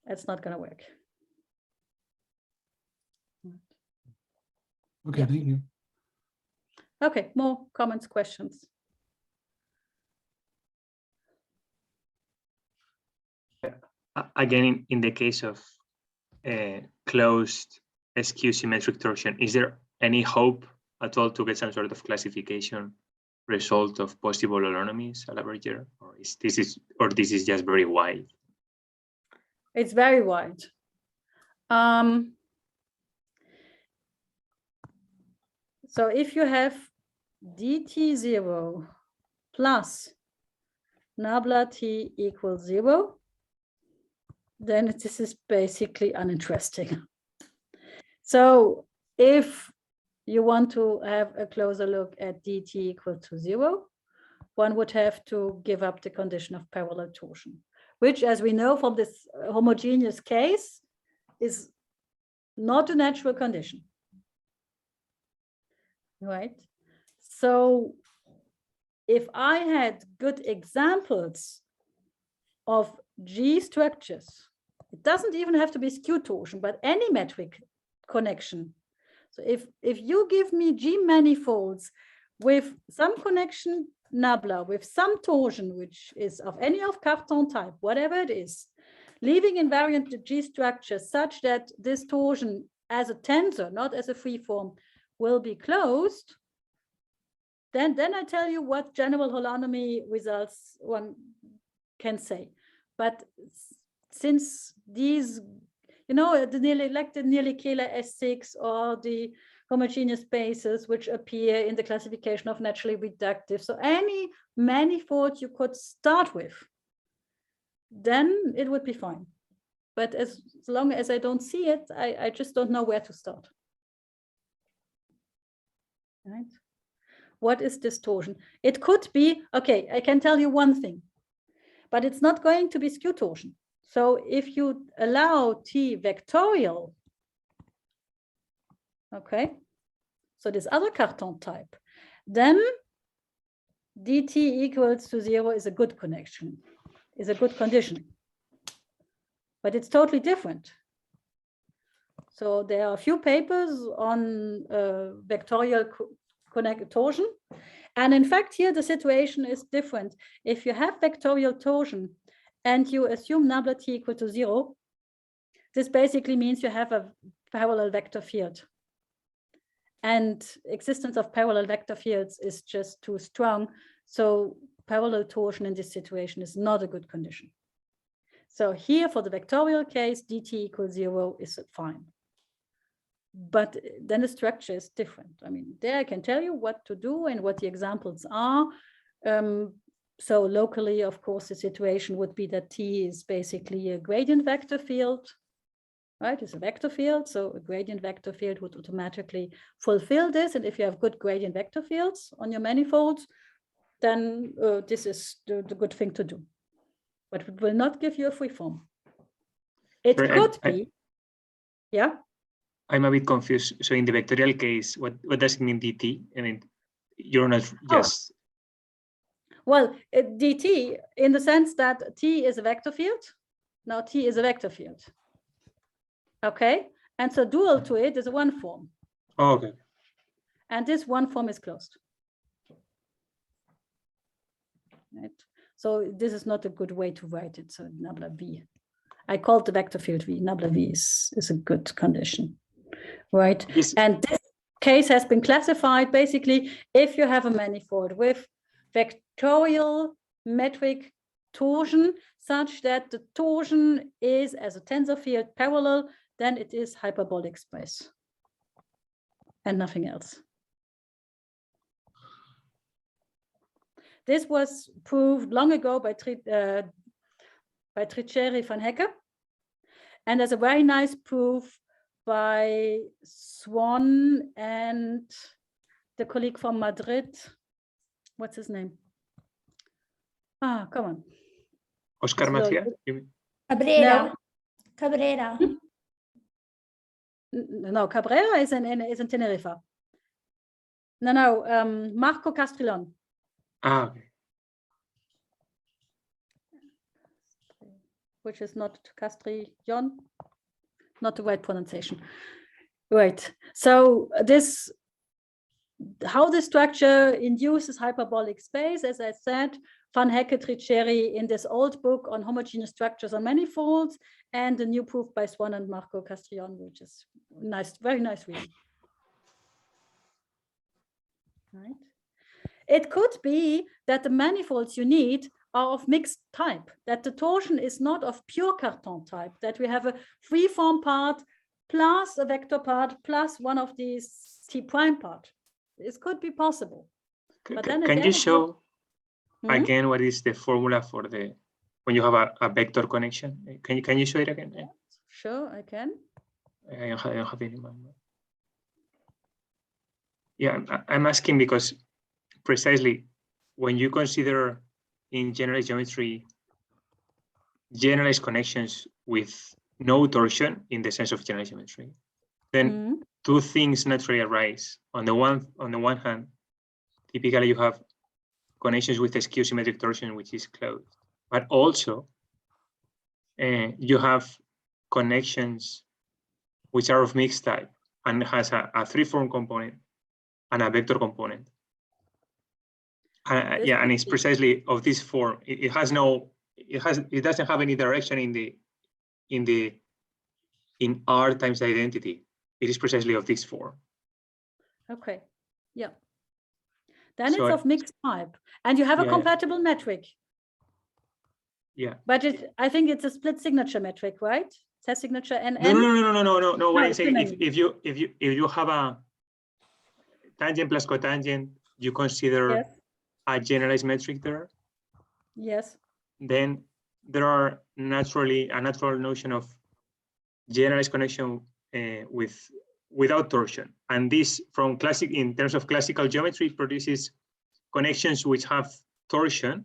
it's not going to work. Okay, thank you. Okay, more comments, questions? Again, in the case of closed skew symmetric torsion, is there any hope at all to get some sort of classification result of possible holonomies a la Berger, or this is just very wide? It's very wide. So if you have dt0 plus nabla t equals 0, then this is basically uninteresting. So if you want to have a closer look at dt equal to 0, one would have to give up the condition of parallel torsion, which, as we know from this homogeneous case, is not a natural condition, right? So if I had good examples of G structures, it doesn't even have to be skew torsion, but any metric connection. So if you give me G manifolds with some connection nabla, with some torsion, which is of any of Cartan type, whatever it is, leaving invariant the G structure such that this torsion as a tensor, not as a free form, will be closed, then I tell you what general holonomy results one can say. But since these, you know, the nearly Keeler S6 or the homogeneous spaces which appear in the classification of naturally reductive, so any manifold you could start with, then it would be fine. But as long as I don't see it, I just don't know where to start. Right? What is distortion? It could be, okay, I can tell you one thing, but it's not going to be skew torsion. So if you allow T vectorial, okay, so this other Cartan type, then dt equals to 0 is a good connection, is a good condition. But it's totally different. So there are a few papers on vectorial torsion. And in fact, here the situation is different. If you have vectorial torsion and you assume nabla t equal to 0, this basically means you have a parallel vector field. And existence of parallel vector fields is just too strong. So parallel torsion in this situation is not a good condition. So here for the vectorial case, dt equals 0 is fine. But then the structure is different. I mean, there I can tell you what to do and what the examples are. So locally, of course, the situation would be that T is basically a gradient vector field, right? It's a vector field. So a gradient vector field would automatically fulfill this. And if you have good gradient vector fields on your manifolds, then this is the good thing to do. But it will not give you a free form. It could be, yeah. I'm a bit confused. So in the vectorial case, what does it mean dt? I mean, you're not just. Oh. Well, dt in the sense that T is a vector field. Now T is a vector field. Okay, and so dual to it is a one form. Oh, okay. And this one form is closed. Right. So this is not a good way to write it. So nabla V. I called the vector field V. Nabla V is a good condition. Right. Yes. And this case has been classified basically if you have a manifold with vectorial metric torsion such that the torsion is as a tensor field parallel, then it is hyperbolic space and nothing else. This was proved long ago by Ricci van Hecke, and there's a very nice proof by Swan and the colleague from Madrid. What's his name? Ah, come on. Oscar Macia? Cabrera. No. Cabrera. No, Cabrera is in Tenerife. No, Marco Castrillon. Ah, okay. Which is not Castrillon, not the right pronunciation. Right. So this, how the structure induces hyperbolic space, as I said, Van Hecke, Ricci in this old book on homogeneous structures on manifolds, and the new proof by Swan and Marco Castrillon, which is nice, very nice reading. Right. It could be that the manifolds you need are of mixed type, that the torsion is not of pure Cartan type, that we have a free-form part plus a vector part plus one of these T prime part. This could be possible. But then can again, you show? again what is the formula for the when you have a vector connection. Can you show it again? Yeah, sure, I can. I don't have it in mind. Yeah, I'm asking because precisely when you consider in generalized geometry generalized connections with no torsion in the sense of generalized geometry, then two things naturally arise. On the one hand, typically you have connections with a skew symmetric torsion, which is closed, but also you have connections which are of mixed type and has a three-form component and a vector component. Yeah, and it's precisely of this form. It doesn't have any direction in R times identity. It is precisely of this form. Okay, yeah. Then so it's of mixed type, and you have a compatible metric. Yeah. But I think it's a split signature metric, right? It has signature NN. No. What I'm saying, if you have a tangent plus cotangent, you consider a generalized metric there. Yes. Then there are naturally a natural notion of generalized connection without torsion, and this from in terms of classical geometry produces connections which have torsion,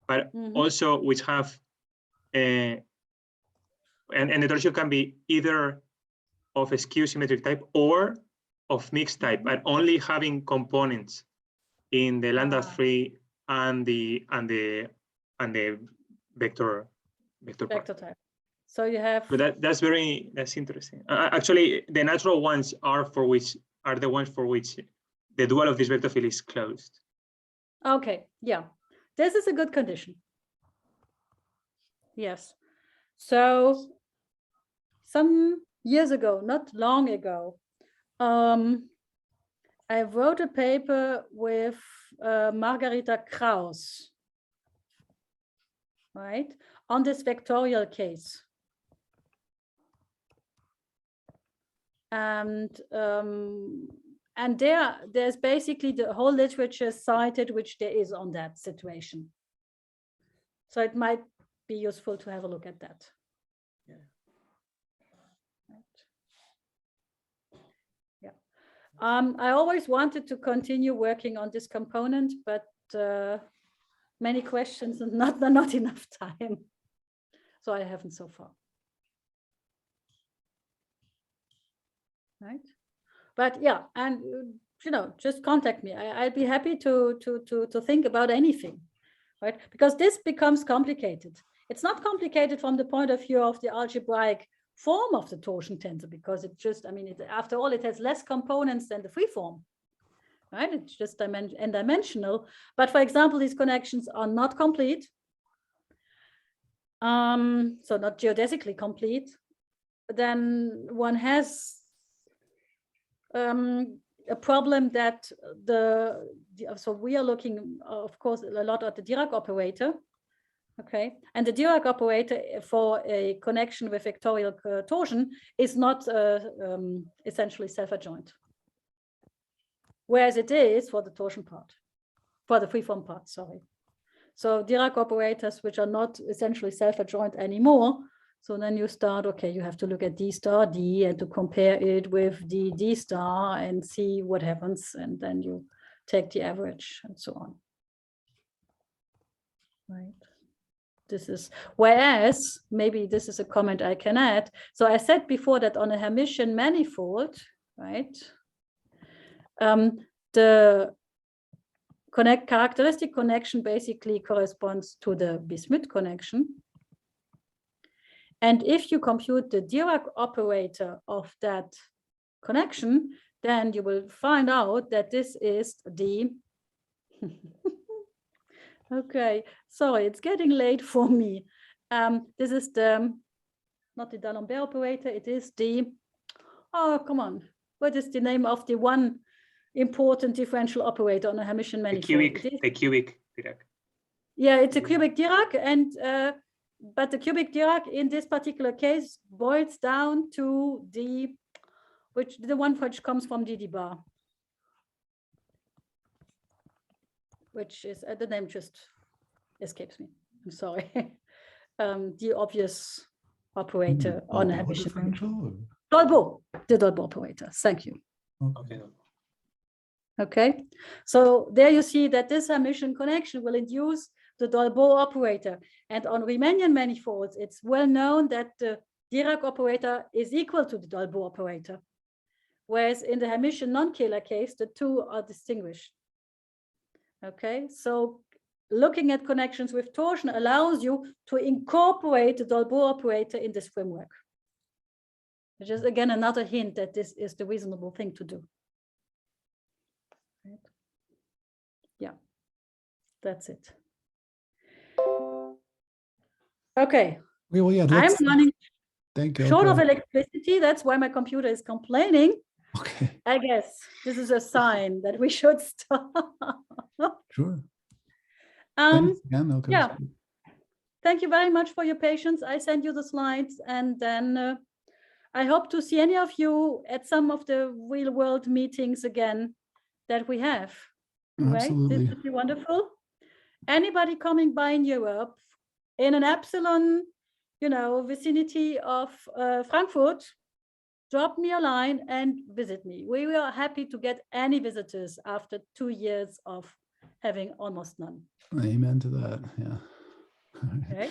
but also which have and the torsion can be either of a skew symmetric type or of mixed type, but only having components in the lambda 3 and the vector type. So you have. But that's interesting. Actually, the natural ones are the ones for which the dual of this vector field is closed. Okay, yeah, this is a good condition. Yes. So some years ago, not long ago, I wrote a paper with Margarita Kraus, right, on this vectorial case. And there's basically the whole literature cited which there is on that situation. So it might be useful to have a look at that. Yeah. Yeah. I always wanted to continue working on this component, but many questions and not enough time. So I haven't so far. Right. But yeah, and just contact me. I'd be happy to think about anything, right? Because this becomes complicated. It's not complicated from the point of view of the algebraic form of the torsion tensor, because it just, after all, it has less components than the free form, right? It's just n-dimensional. But for example, these connections are not complete. So not geodesically complete. Then one has a problem that so we are looking, of course, a lot at the Dirac operator, okay, and the Dirac operator for a connection with vectorial torsion is not essentially self-adjoint, whereas it is for the torsion part, for the freeform part, sorry. So Dirac operators which are not essentially self-adjoint anymore. So then you start, okay, you have to look at D star D and to compare it with D star and see what happens. And then you take the average and so on. Right. This is, whereas, maybe this is a comment I can add. So I said before that on a Hermitian manifold, right, the characteristic connection basically corresponds to the Bismuth connection. And if you compute the Dirac operator of that connection, then you will find out that this is the, okay, sorry, it's getting late for me. This is the, not the D'Alembert operator, it is the, oh, come on, what is the name of the one important differential operator on a Hermitian manifold? The cubic Dirac. Yeah, it's a cubic Dirac, and but the cubic Dirac in this particular case boils down to the one which comes from DD bar, which is the name just escapes me. I'm sorry. The obvious operator on a Dolbeau Hermitian differential? Dolbeau, the Dolbeau operator. Thank you. Okay. Okay, so there you see that this Hermitian connection will induce the Dolbeau operator. And on Riemannian manifolds, it's well known that the Dirac operator is equal to the Dolbeau operator. Whereas in the Hermitian non-killer case, the two are distinguished. Okay, so looking at connections with torsion allows you to incorporate the Dolbeau operator in this framework. Which is again another hint that this is the reasonable thing to do. Right. Yeah, that's it. Okay. Well, yeah, I'm running thank you. short of Okay. electricity. That's why my computer is complaining. Okay. I guess this is a sign that we should stop. Sure. Thanks again. Okay. Yeah. Thank you very much for your patience. I send you the slides, and then I hope to see any of you at some of the real world meetings again that we have. Absolutely. Right? This would be wonderful. Anybody coming by in Europe in an epsilon, vicinity of Frankfurt, drop me a line and visit me. We are happy to get any visitors after 2 years of having almost none. Amen to that. Yeah. Okay.